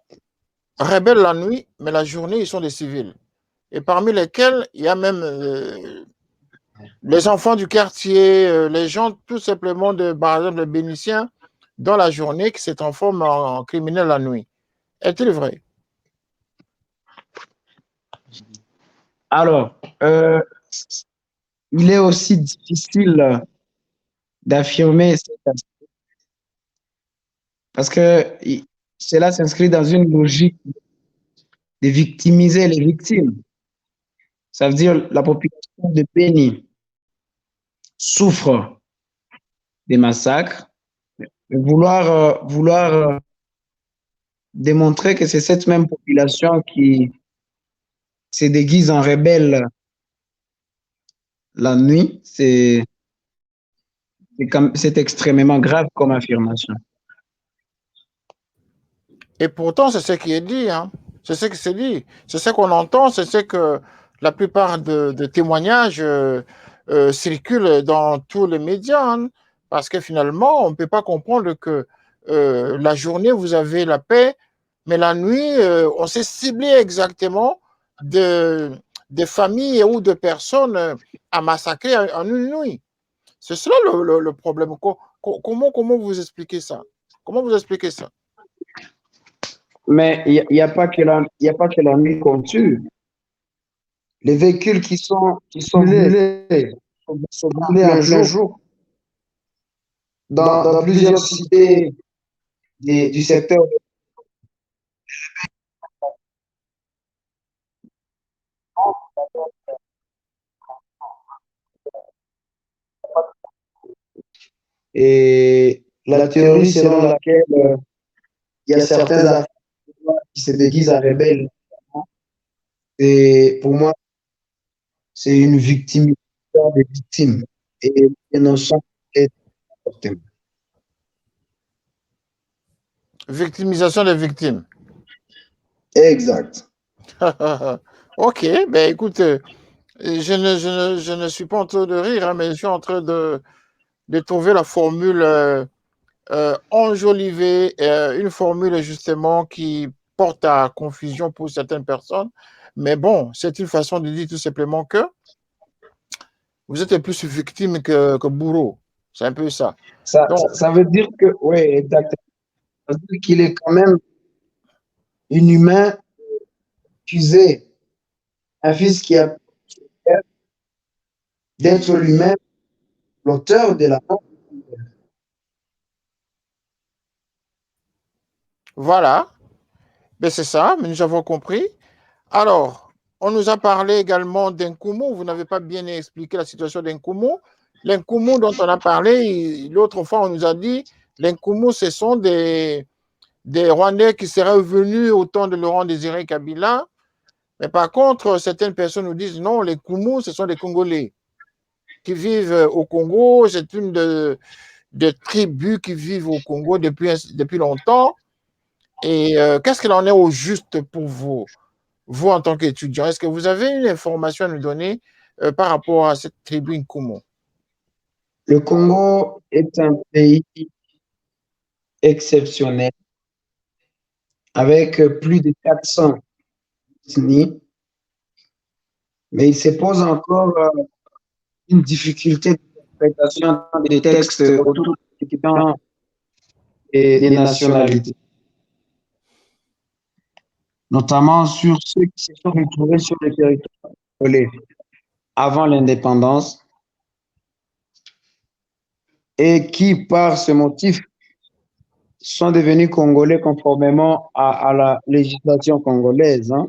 rebelles la nuit, mais la journée, ils sont des civils. Et parmi lesquels, il y a même les enfants du quartier, les gens tout simplement, par exemple, les bénitiens, dans la journée, qui se transforment en criminels la nuit. Est-il vrai? Alors, il est aussi difficile d'affirmer cet aspect parce que cela s'inscrit dans une logique de victimiser les victimes. Ça veut dire la population de Béni souffre des massacres, vouloir démontrer que c'est cette même population qui se déguise en rebelle la nuit, c'est extrêmement grave comme affirmation. Et pourtant, c'est ce qui est dit, hein. C'est ce qui s'est dit. C'est ce qu'on entend, c'est ce que la plupart de témoignages circulent dans tous les médias, hein. Parce que finalement, on ne peut pas comprendre que la journée, vous avez la paix, mais la nuit, on s'est ciblé exactement des familles ou de personnes à massacrer en une nuit. C'est cela le problème. Comment vous expliquez ça? Comment vous expliquez ça? Mais il n'y a pas que la nuit qu'on tue. Les véhicules qui sont brûlés sont brûlés en plein jour. Dans plusieurs cités du secteur. Et la théorie selon laquelle il y a certains Africains qui se déguisent en rebelles, et pour moi, c'est une victimisation des victimes et l'innocent est victime. Victimisation des victimes. Exact. Ok, ben écoute, je ne suis pas en train de rire, hein, mais je suis en train de trouver la formule enjolivée, une formule justement qui porte à confusion pour certaines personnes. Mais bon, c'est une façon de dire tout simplement que vous êtes plus victime que bourreau. C'est un peu ça. Ça veut dire que, oui, exactement. Ça veut dire qu'il est quand même inhumain d'accuser un fils qui a d'être lui-même l'auteur de la mort. Voilà, ben c'est ça, mais nous avons compris. Alors, on nous a parlé également d'Nkumu. Vous n'avez pas bien expliqué la situation d'Nkumu. L'Nkumu dont on a parlé, l'autre fois, on nous a dit l'Nkumu, ce sont des Rwandais qui seraient venus au temps de Laurent Désiré Kabila. Mais par contre, certaines personnes nous disent non, les Nkumu, ce sont des Congolais qui vivent au Congo. C'est une des tribus qui vivent au Congo depuis longtemps. Et qu'est-ce qu'il en est au juste pour vous? Vous, en tant qu'étudiant, est-ce que vous avez une information à nous donner par rapport à cette tribu Nkumu? Le Congo est un pays exceptionnel avec plus de 400 ethnies, mais il se pose encore une difficulté d'interprétation des textes autour des temps et des nationalités, notamment sur ceux qui se sont retrouvés sur le territoire congolais avant l'indépendance et qui, par ce motif, sont devenus congolais conformément à la législation congolaise, hein.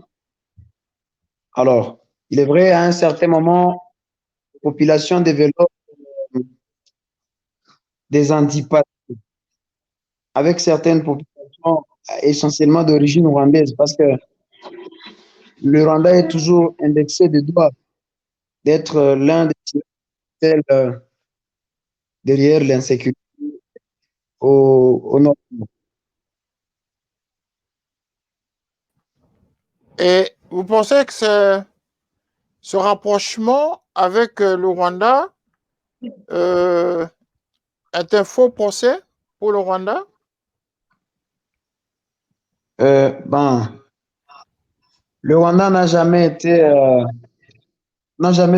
Alors, il est vrai, à un certain moment, la population développe des antipathies avec certaines populations essentiellement d'origine rwandaise, parce que le Rwanda est toujours indexé de droit d'être l'un des celles derrière l'insécurité au nord. Et vous pensez que ce rapprochement avec le Rwanda est un faux procès pour le Rwanda? Le Rwanda n'a jamais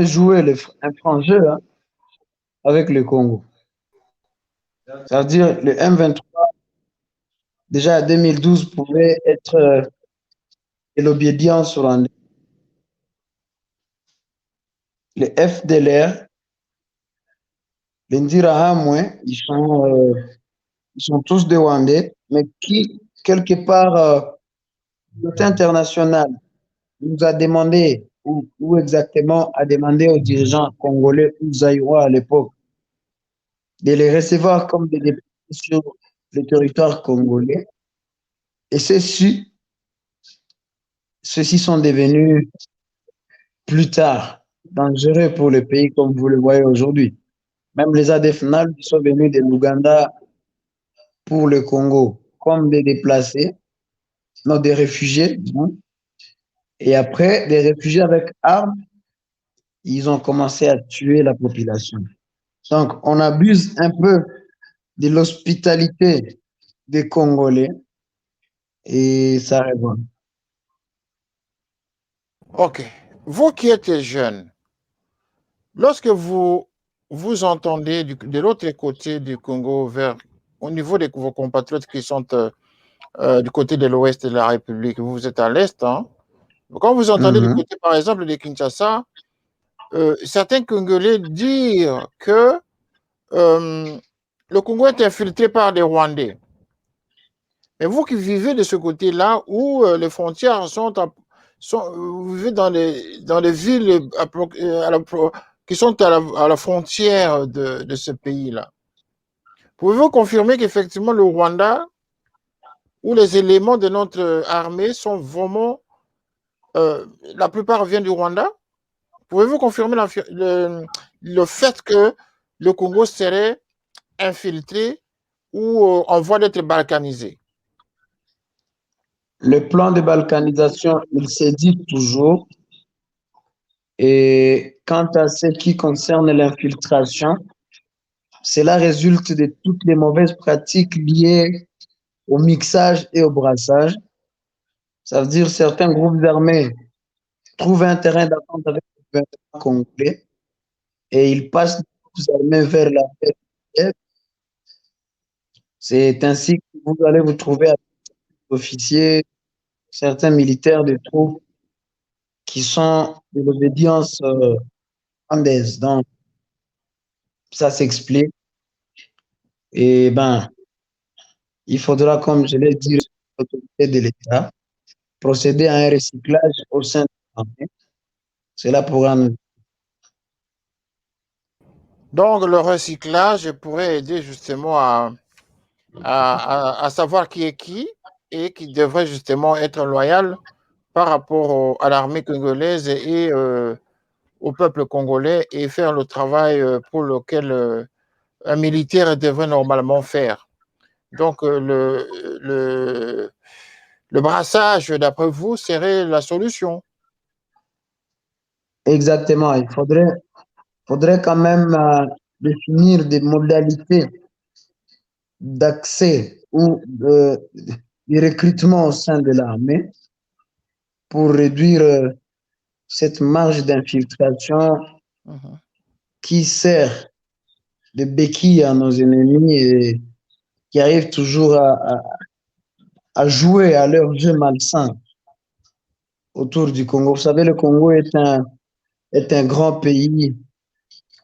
joué un franc jeu, hein, avec le Congo. C'est-à-dire le M23, déjà en 2012, pouvait être de l'obédience rwandaise. Le FDLR, les Ndirahamwe, ils sont tous des Rwandais, mais qui, quelque part, l'autorité internationale nous a demandé, ou exactement a demandé aux dirigeants congolais ou zaïrois à l'époque, de les recevoir comme des députés sur le territoire congolais. Et ceux-ci sont devenus plus tard dangereux pour le pays, comme vous le voyez aujourd'hui. Même les ADF-NAL qui sont venus de l'Ouganda pour le Congo, comme des déplacés, non, des réfugiés, disons. Et après, des réfugiés avec armes, ils ont commencé à tuer la population. Donc, on abuse un peu de l'hospitalité des Congolais et ça révolte. Ok. Vous qui êtes jeune, lorsque vous entendez de l'autre côté du Congo, au niveau de vos compatriotes qui sont du côté de l'ouest de la République, vous êtes à l'est, hein? Quand vous entendez du côté, par exemple, de Kinshasa, certains Congolais dire que le Congo est infiltré par des Rwandais. Mais vous qui vivez de ce côté-là, où les frontières vous vivez dans les villes qui sont à la frontière de ce pays-là. Pouvez-vous confirmer qu'effectivement le Rwanda ou les éléments de notre armée sont vraiment, la plupart viennent du Rwanda? Pouvez-vous confirmer le fait que le Congo serait infiltré ou en voie d'être balkanisé? Le plan de balkanisation, il se dit toujours. Et quant à ce qui concerne l'infiltration, cela résulte de toutes les mauvaises pratiques liées au mixage et au brassage. Ça veut dire certains groupes armés trouvent un terrain d'attente avec le gouvernement congolais et ils passent des groupes armés vers la paix. C'est ainsi que vous allez vous trouver avec des officiers, certains militaires de troupes qui sont de l'obédience rwandaise. Donc, ça s'explique. Et ben, il faudra, comme je l'ai dit, l'autorité de l'État, procéder à un recyclage au sein de l'armée. Cela pourra nous... Donc, le recyclage pourrait aider justement à savoir qui est qui et qui devrait justement être loyal par rapport à l'armée congolaise et au peuple congolais et faire le travail pour lequel un militaire devrait normalement faire. Donc, le brassage, d'après vous, serait la solution. Exactement. Il faudrait quand même définir des modalités d'accès ou de recrutement au sein de l'armée pour réduire cette marge d'infiltration qui sert de béquille à nos ennemis et qui arrive toujours à jouer à leur jeu malsain autour du Congo. Vous savez, le Congo est un grand pays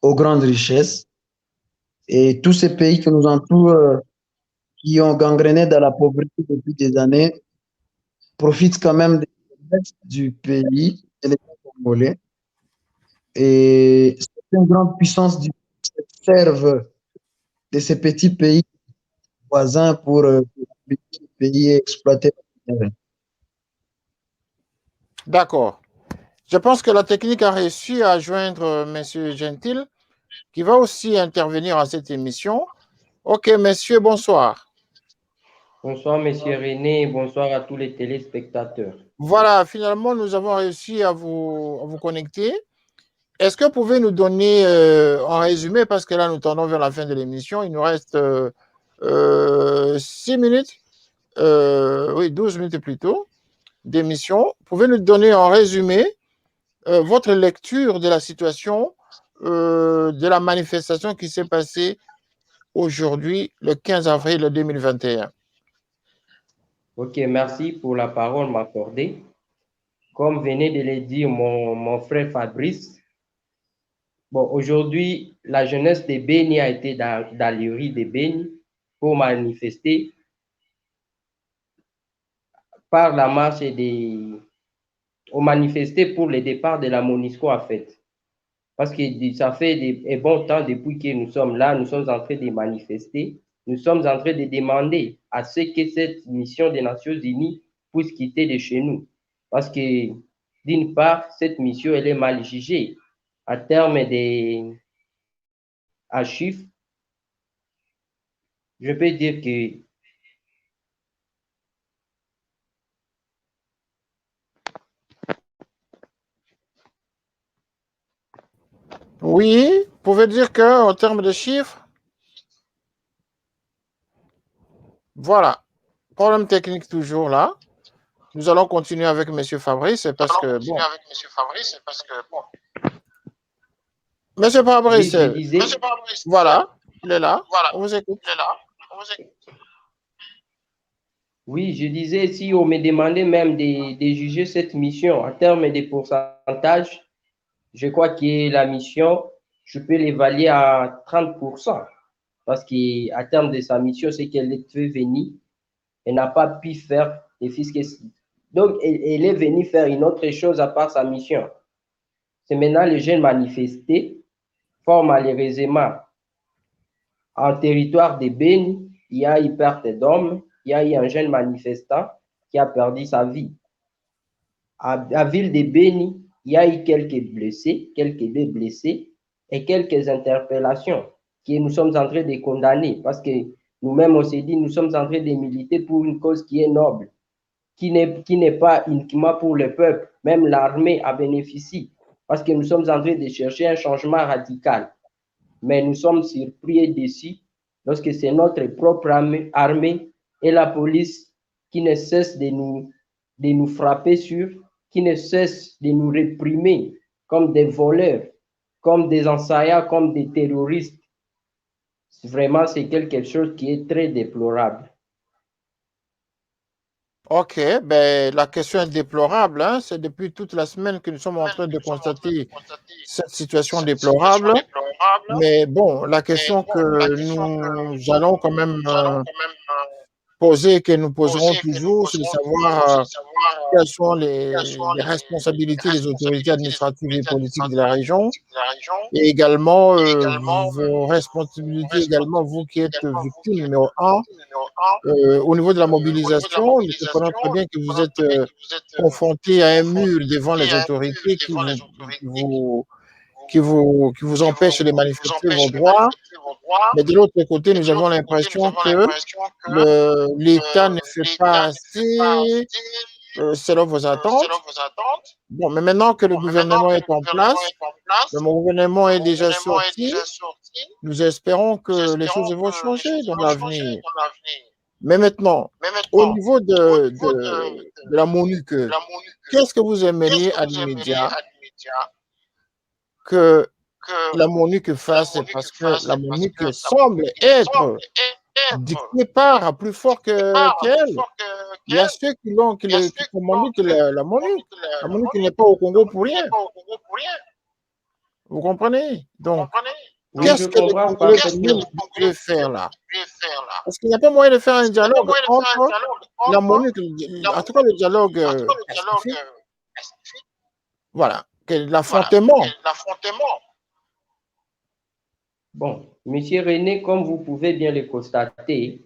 aux grandes richesses et tous ces pays qui nous entourent, qui ont gangréné dans la pauvreté depuis des années, profitent quand même des richesses du pays, de l'État congolais. Et certaines grandes puissances du monde servent de ces petits pays voisins pour les pays exploiter. D'accord. Je pense que la technique a réussi à joindre M. Gentil, qui va aussi intervenir à cette émission. Ok, messieurs, bonsoir. Bonsoir, monsieur René, bonsoir à tous les téléspectateurs. Voilà, finalement, nous avons réussi à vous connecter. Est-ce que vous pouvez nous donner en résumé, parce que là, nous tendons vers la fin de l'émission, il nous reste 6 minutes, oui, 12 minutes plutôt, d'émission. Pouvez nous donner en résumé votre lecture de la situation de la manifestation qui s'est passée aujourd'hui, le 15 avril 2021. Ok, merci pour la parole m'accorder. Comme venait de le dire mon frère Fabrice, bon, aujourd'hui, la jeunesse de Beni a été dans les rues de Beni pour manifester par la marche au manifester pour le départ de la MONUSCO en fait. Parce que ça fait un bon temps depuis que nous sommes là, nous sommes en train de manifester nous sommes en train de demander à ce que cette mission des Nations Unies puisse quitter de chez nous. Parce que, d'une part, cette mission, elle est mal jugée. À terme des chiffres, je peux dire que Oui, vous pouvez dire qu'en termes de chiffres, voilà, problème technique toujours là. Nous allons continuer avec M. Fabrice parce que, bon. Monsieur Fabrice, oui, je disais, voilà, il est là. On vous écoute. Oui, je disais, si on me demandait même de juger cette mission en termes de pourcentage, je crois que la mission, je peux l'évaluer à 30%. Parce qu'à terme de sa mission, c'est qu'elle est venue, elle n'a pas pu faire les fiscs. Donc, elle est venue faire une autre chose à part sa mission. C'est maintenant les jeunes manifestés, fort malheureusement, en territoire de Beni, il y a eu perte d'hommes, il y a eu un jeune manifestant qui a perdu sa vie. À ville de Beni, il y a eu quelques blessés, quelques deux blessés et quelques interpellations que nous sommes en train de condamner parce que nous-mêmes, on s'est dit, nous sommes en train de militer pour une cause qui est noble, qui n'est pas uniquement pour le peuple, même l'armée a bénéficié parce que nous sommes en train de chercher un changement radical. Mais nous sommes surpris et déçus lorsque c'est notre propre armée et la police qui ne cessent de nous frapper sur, qui ne cessent de nous réprimer comme des voleurs, comme des assaillants, comme des terroristes. Vraiment, c'est quelque chose qui est très déplorable. Ok, ben, la question est déplorable. Hein? C'est depuis toute la semaine que nous sommes en train de constater cette situation déplorable. Mais bon, la question que nous allons quand même poser, que nous poserons toujours, c'est de savoir quelles sont les responsabilités des autorités administratives et politiques de la région et également vos responsabilités, également vous qui êtes victime numéro 1. Au niveau de la mobilisation, nous comprenons très bien que vous êtes confronté à un mur devant les autorités qui vous empêchent de manifester vos droits. Mais de l'autre côté, nous avons l'impression que l'État ne fait pas assez selon vos attentes. Bon, mais maintenant que le gouvernement est en place, le gouvernement est déjà sorti, nous espérons que les choses vont changer dans l'avenir. Mais maintenant, au niveau de la MONUC, qu'est-ce que vous aimeriez à l'immédiat que la MONUC fasse? Parce que la MONUC semble être dictée par à plus fort qu'elle. Il y a ceux qui commandent la MONUC. La MONUC n'est pas au Congo pour rien. Vous comprenez? Donc, Oui, qu'est-ce je que les comprends Congolais parfaitement. peuvent faire là? Est-ce qu'il n'y a pas moyen de faire un dialogue entre la MONUC, en tout cas le dialogue pacifique, voilà, que l'affrontement. Bon, Monsieur René, comme vous pouvez bien le constater,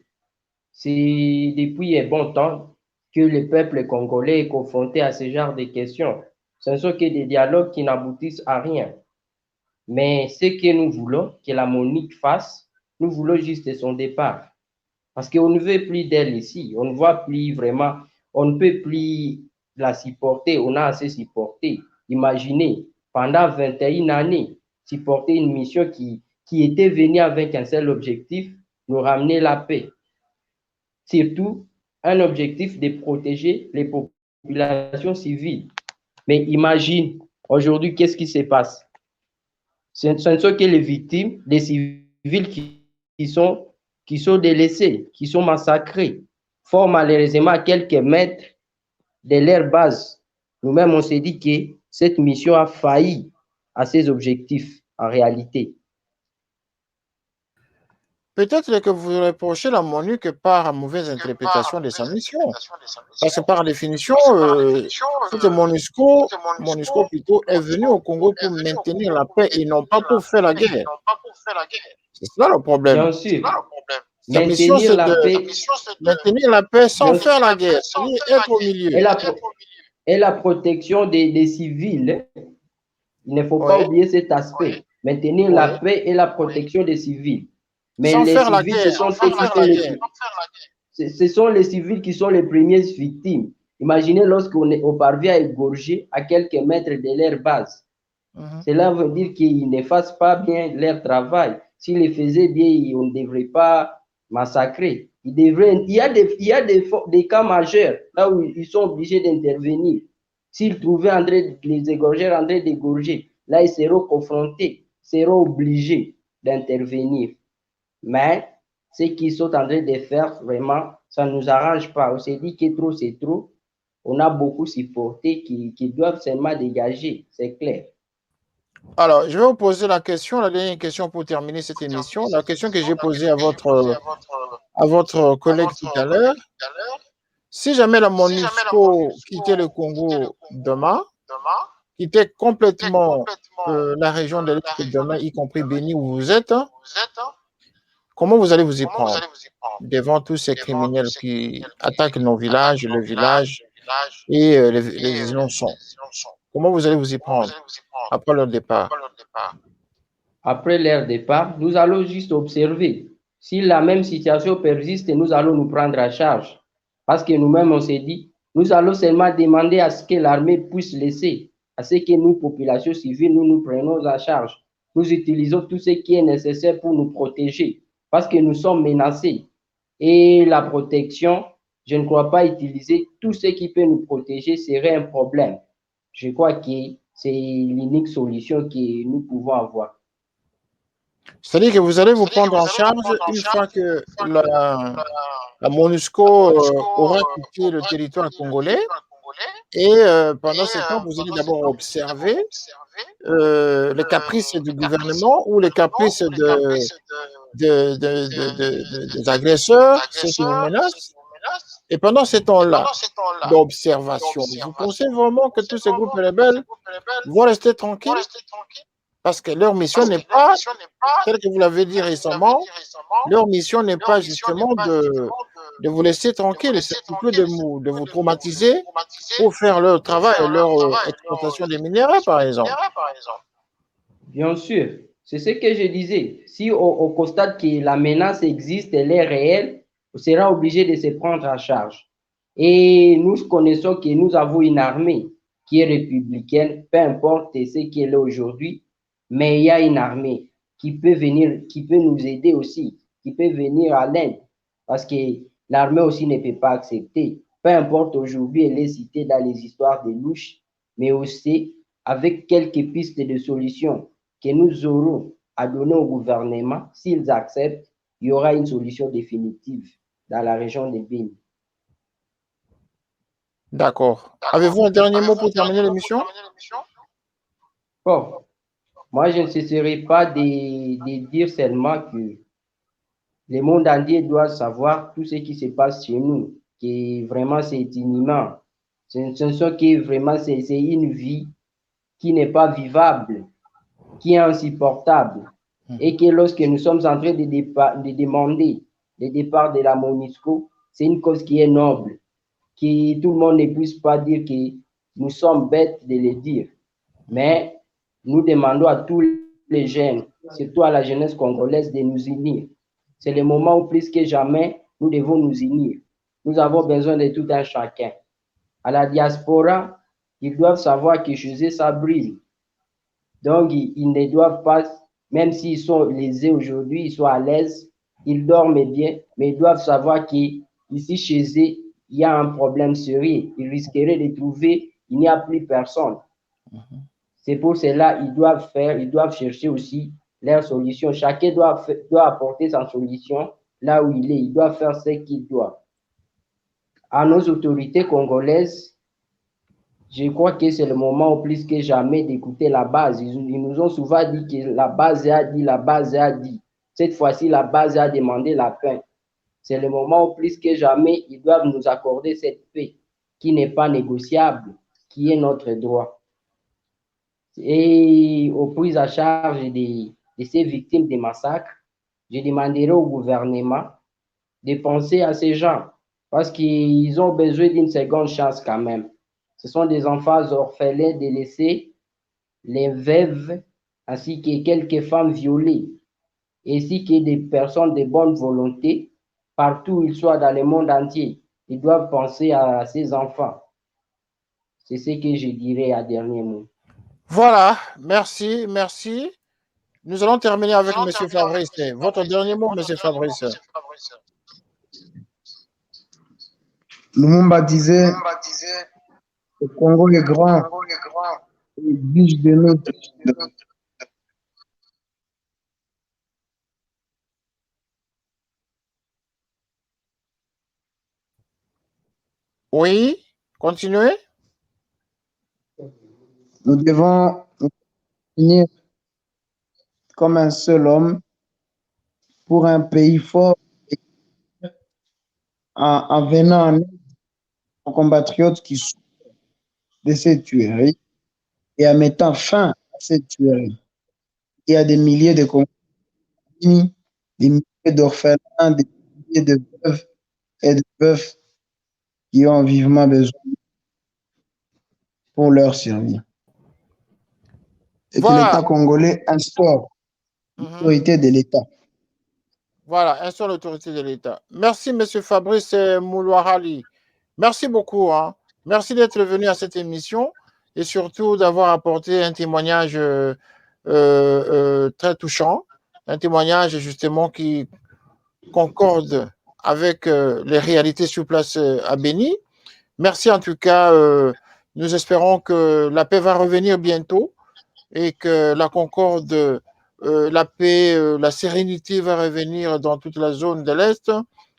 c'est depuis un bon temps que le peuple congolais est confronté à ce genre de questions. Ce ne sont que des dialogues qui n'aboutissent à rien. Mais ce que nous voulons que la MONUC fasse, nous voulons juste son départ. Parce qu'on ne veut plus d'elle ici. On ne voit plus vraiment, on ne peut plus la supporter. On a assez supporté. Imaginez, pendant 21 années, supporter une mission qui était venue avec un seul objectif, nous ramener la paix. Surtout, un objectif de protéger les populations civiles. Mais imagine, aujourd'hui, qu'est-ce qui se passe? Ce ne sont que les victimes, les civils qui sont délaissés, qui sont massacrés. Fort malheureusement, à quelques mètres de leur base. Nous-mêmes, on s'est dit que cette mission a failli à ses objectifs en réalité. Peut-être que vous reprochez la MONUC par mauvaise interprétation de sa mission. Parce que par définition, cette MONUSCO plutôt est venue au Congo pour maintenir la paix et non pas pour faire la guerre. C'est ça le problème. Bien sûr. Sa mission, Maintenir c'est la de paix, maintenir la paix sans bien sûr, faire la guerre, c'est-à-dire être au milieu. et la protection des civils. Il ne faut pas Oui, oublier cet aspect. Maintenir la oui. paix et la protection des civils. Mais Sans les faire la civils, ce guerre, sont sans ceux qui faire sont la les guerre. ce sont les civils qui sont les premières victimes. Imaginez lorsqu'on parvient à égorger à quelques mètres de leur base. Cela veut dire qu'ils ne fassent pas bien leur travail. S'ils le faisaient bien, on ne devrait pas massacrer. Il y a des cas majeurs là où ils sont obligés d'intervenir. S'ils trouvaient en train de les égorger, en train d'égorger, là, ils seront confrontés, seront obligés d'intervenir. Mais ce qu'ils sont en train de faire, vraiment, ça ne nous arrange pas. On s'est dit que trop, c'est trop. On a beaucoup supporté qui doivent seulement dégager, c'est clair. Alors, je vais vous poser la question, la dernière question pour terminer cette émission. La question que j'ai posée à votre collègue tout à l'heure. Si jamais la MONUSCO quittait le Congo demain, quittait complètement la région de l'Est demain, y compris Béni où vous êtes, hein, comment vous allez vous y prendre devant tous ces criminels qui attaquent nos villages, le village et les innocents? Comment vous allez vous y prendre après leur départ? Après leur départ, nous allons juste observer. Si la même situation persiste, nous allons nous prendre à charge. Parce que nous-mêmes, on s'est dit, nous allons seulement demander à ce que l'armée puisse laisser, à ce que nous, populations civiles, nous prenons en charge. Nous utilisons tout ce qui est nécessaire pour nous protéger, parce que nous sommes menacés. Et la protection, je ne crois pas utiliser tout ce qui peut nous protéger serait un problème. Je crois que c'est l'unique solution que nous pouvons avoir. C'est-à-dire que vous allez vous prendre en charge une fois que la MONUSCO aura quitté le territoire congolais. Et pendant ce temps, vous allez d'abord observer les caprices du gouvernement ou les caprices des agresseurs, ceux qui vous menacent. Et pendant ce temps-là d'observation, vous pensez vraiment que tous ces groupes rebelles vont rester tranquilles? Parce que leur mission n'est pas, tel que vous l'avez dit récemment, leur mission n'est pas justement de vous laisser tranquille, c'est plutôt de vous traumatiser pour faire leur travail, leur exploitation des minéraux, par exemple. Bien sûr, c'est ce que je disais. Si on constate que la menace existe, elle est réelle, on sera obligé de se prendre en charge. Et nous connaissons que nous avons une armée qui est républicaine, peu importe ce qu'elle est aujourd'hui, mais il y a une armée qui peut venir, qui peut nous aider aussi, qui peut venir à l'aide, parce que l'armée aussi ne peut pas accepter. Peu importe aujourd'hui, elle est citée dans les histoires de louches, mais aussi avec quelques pistes de solutions que nous aurons à donner au gouvernement. S'ils acceptent, il y aura une solution définitive dans la région de Béni. D'accord. Avez-vous un dernier mot pour terminer l'émission? Bon, moi, je ne cesserai pas de dire seulement que le monde entier doit savoir tout ce qui se passe chez nous, que vraiment c'est inhumain. Ce ne sont que vraiment, c'est une vie qui n'est pas vivable, qui est insupportable. Et que lorsque nous sommes en train de demander le départ de la MONUSCO, c'est une cause qui est noble, que tout le monde ne puisse pas dire que nous sommes bêtes de le dire. Mais nous demandons à tous les jeunes, surtout à la jeunesse congolaise, de nous unir. C'est le moment où plus que jamais, nous devons nous unir. Nous avons besoin de tout un chacun. À la diaspora, ils doivent savoir que chez eux, ça brille. Donc, ils ne doivent pas, même s'ils sont lésés aujourd'hui, ils sont à l'aise, ils dorment bien, mais ils doivent savoir qu'ici, chez eux, il y a un problème sérieux. Ils risqueraient de trouver, il n'y a plus personne. C'est pour cela ils doivent chercher aussi leur solution. Chacun doit apporter sa solution là où il est. Il doit faire ce qu'il doit. À nos autorités congolaises, je crois que c'est le moment plus que jamais d'écouter la base. Ils nous ont souvent dit que la base a dit, la base a dit. Cette fois-ci, la base a demandé la paix. C'est le moment plus que jamais, ils doivent nous accorder cette paix qui n'est pas négociable, qui est notre droit. Et aux prises à charge de ces victimes des massacres, je demanderai au gouvernement de penser à ces gens parce qu'ils ont besoin d'une seconde chance quand même. Ce sont des enfants orphelins délaissés, les veuves, ainsi que quelques femmes violées, ainsi que des personnes de bonne volonté, partout où ils soient dans le monde entier. Ils doivent penser à ces enfants. C'est ce que je dirais à dernier mot. Voilà, merci, merci. Nous allons terminer avec M. Fabrice. Votre dernier mot, M. Fabrice. Lumumba disait, le Congo est grand, et biche de notre. Oui, continuez. Nous devons unir comme un seul homme pour un pays fort en venant en aide aux compatriotes qui souffrent de ces tueries et en mettant fin à ces tueries. Il y a des milliers de Congolais, des milliers d'orphelins, des milliers de veuves et de veufs qui ont vivement besoin pour leur servir. Et que Voilà. l'État congolais instaure l'autorité de l'État. Voilà, instaure l'autorité de l'État. Merci, M. Fabrice Moulouarali. Merci beaucoup. Hein. Merci d'être venu à cette émission et surtout d'avoir apporté un témoignage très touchant, un témoignage justement qui concorde avec les réalités sur place à Béni. Merci en tout cas. Nous espérons que la paix va revenir bientôt et que la concorde, la paix, la sérénité va revenir dans toute la zone de l'Est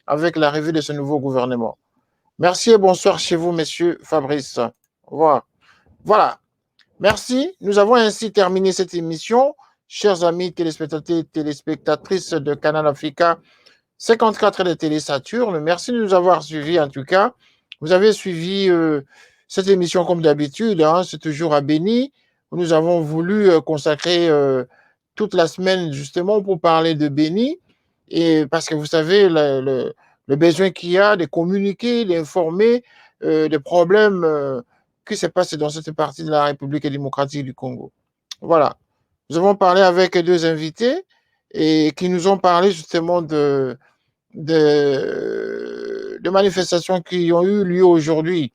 avec l'arrivée de ce nouveau gouvernement. Merci et bonsoir chez vous, Monsieur Fabrice. Au revoir. Voilà. Merci. Nous avons ainsi terminé cette émission. Chers amis téléspectateurs et téléspectatrices de Canal Africa 54 de Télé Saturne, merci de nous avoir suivis en tout cas. Vous avez suivi cette émission comme d'habitude, hein, c'est toujours à Béni. Nous avons voulu consacrer toute la semaine justement pour parler de Béni, et parce que vous savez le besoin qu'il y a de communiquer, d'informer des problèmes qui se passent dans cette partie de la République démocratique du Congo. Voilà. Nous avons parlé avec deux invités et qui nous ont parlé justement de manifestations qui ont eu lieu aujourd'hui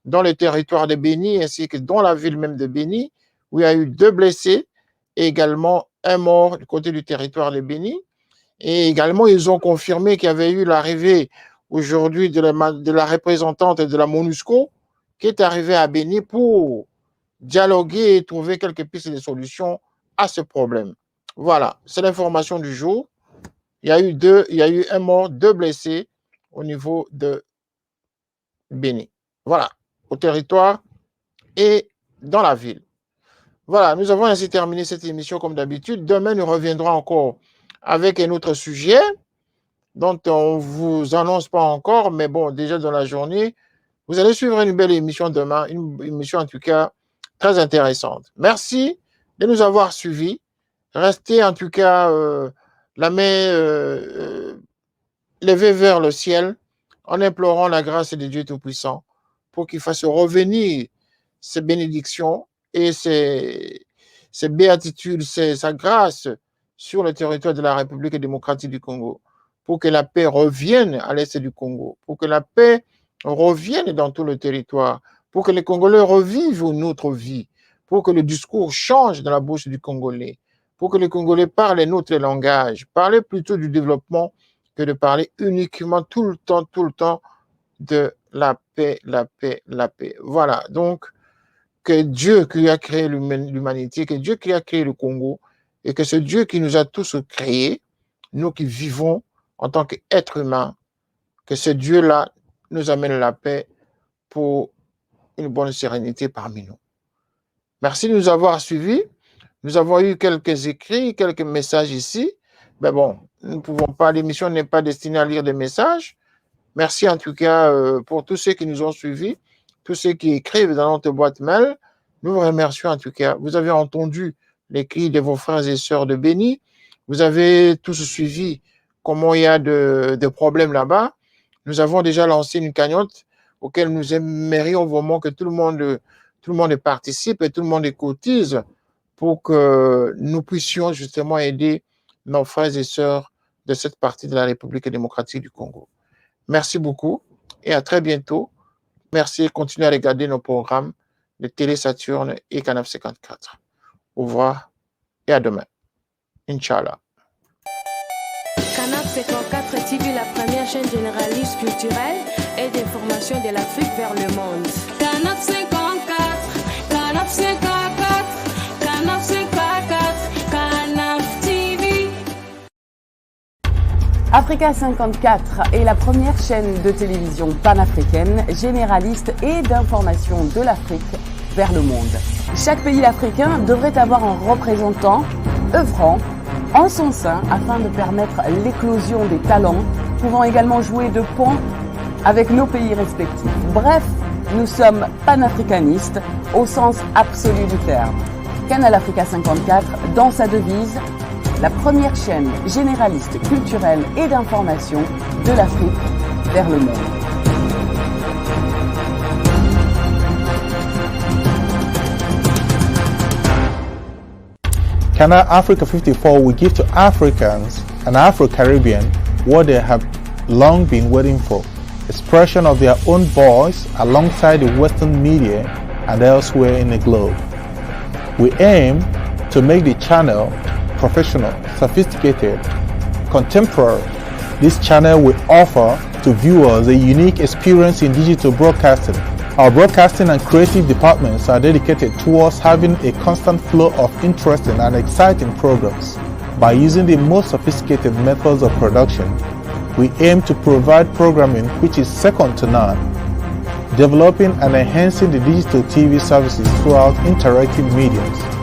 dans le territoire de Béni ainsi que dans la ville même de Béni, où il y a eu 2 blessés et également un mort du côté du territoire de Béni. Et également, ils ont confirmé qu'il y avait eu l'arrivée aujourd'hui de la représentante de la MONUSCO qui est arrivée à Béni pour dialoguer et trouver quelques pistes de solutions à ce problème. Voilà, c'est l'information du jour. Il y a eu un mort, 2 blessés au niveau de Béni. Voilà, au territoire et dans la ville. Voilà, nous avons ainsi terminé cette émission comme d'habitude. Demain, nous reviendrons encore avec un autre sujet dont on ne vous annonce pas encore, mais bon, déjà dans la journée, vous allez suivre une belle émission demain, une émission en tout cas très intéressante. Merci de nous avoir suivis. Restez en tout cas la main levée vers le ciel en implorant la grâce de Dieu Tout-Puissant pour qu'il fasse revenir ses bénédictions et ses béatitudes, sa grâce sur le territoire de la République démocratique du Congo, pour que la paix revienne à l'est du Congo, pour que la paix revienne dans tout le territoire, pour que les Congolais revivent une autre vie, pour que le discours change dans la bouche du Congolais, pour que les Congolais parlent notre langage, parler plutôt du développement que de parler uniquement tout le temps de la paix, la paix, la paix. Voilà, donc que Dieu qui a créé l'humanité, que Dieu qui a créé le Congo, et que ce Dieu qui nous a tous créés, nous qui vivons en tant qu'êtres humains, que ce Dieu-là nous amène la paix pour une bonne sérénité parmi nous. Merci de nous avoir suivis. Nous avons eu quelques écrits, quelques messages ici. Mais bon, nous ne pouvons pas, l'émission n'est pas destinée à lire des messages. Merci en tout cas pour tous ceux qui nous ont suivis, tous ceux qui écrivent dans notre boîte mail. Nous vous remercions en tout cas. Vous avez entendu les cris de vos frères et sœurs de Béni. Vous avez tous suivi comment il y a de problèmes là-bas. Nous avons déjà lancé une cagnotte auquel nous aimerions vraiment que tout le monde participe et tout le monde cotise pour que nous puissions justement aider nos frères et sœurs de cette partie de la République démocratique du Congo. Merci beaucoup et à très bientôt. Merci et continuez à regarder nos programmes de Télé Saturne et Canal 54. Au revoir et à demain. Inch'Allah. Canal 54 TV, la première chaîne généraliste culturelle et d'information de l'Afrique vers le monde. Canal 54, Canal 54, Canal 54, Canal TV. Africa 54 est la première chaîne de télévision panafricaine, généraliste et d'information de l'Afrique vers le monde. Chaque pays africain devrait avoir un représentant œuvrant en son sein afin de permettre l'éclosion des talents, pouvant également jouer de pont avec nos pays respectifs. Bref, nous sommes panafricanistes au sens absolu du terme. Canal Africa 54, dans sa devise, la première chaîne généraliste culturelle et d'information de l'Afrique vers le monde. Canal Africa 54 will give to Africans and Afro-Caribbean what they have long been waiting for, expression of their own voice alongside the Western media and elsewhere in the globe. We aim to make the channel professional, sophisticated, contemporary. This channel will offer to viewers a unique experience in digital broadcasting. Our broadcasting and creative departments are dedicated towards having a constant flow of interesting and exciting programs. By using the most sophisticated methods of production, we aim to provide programming which is second to none, developing and enhancing the digital TV services throughout interactive mediums.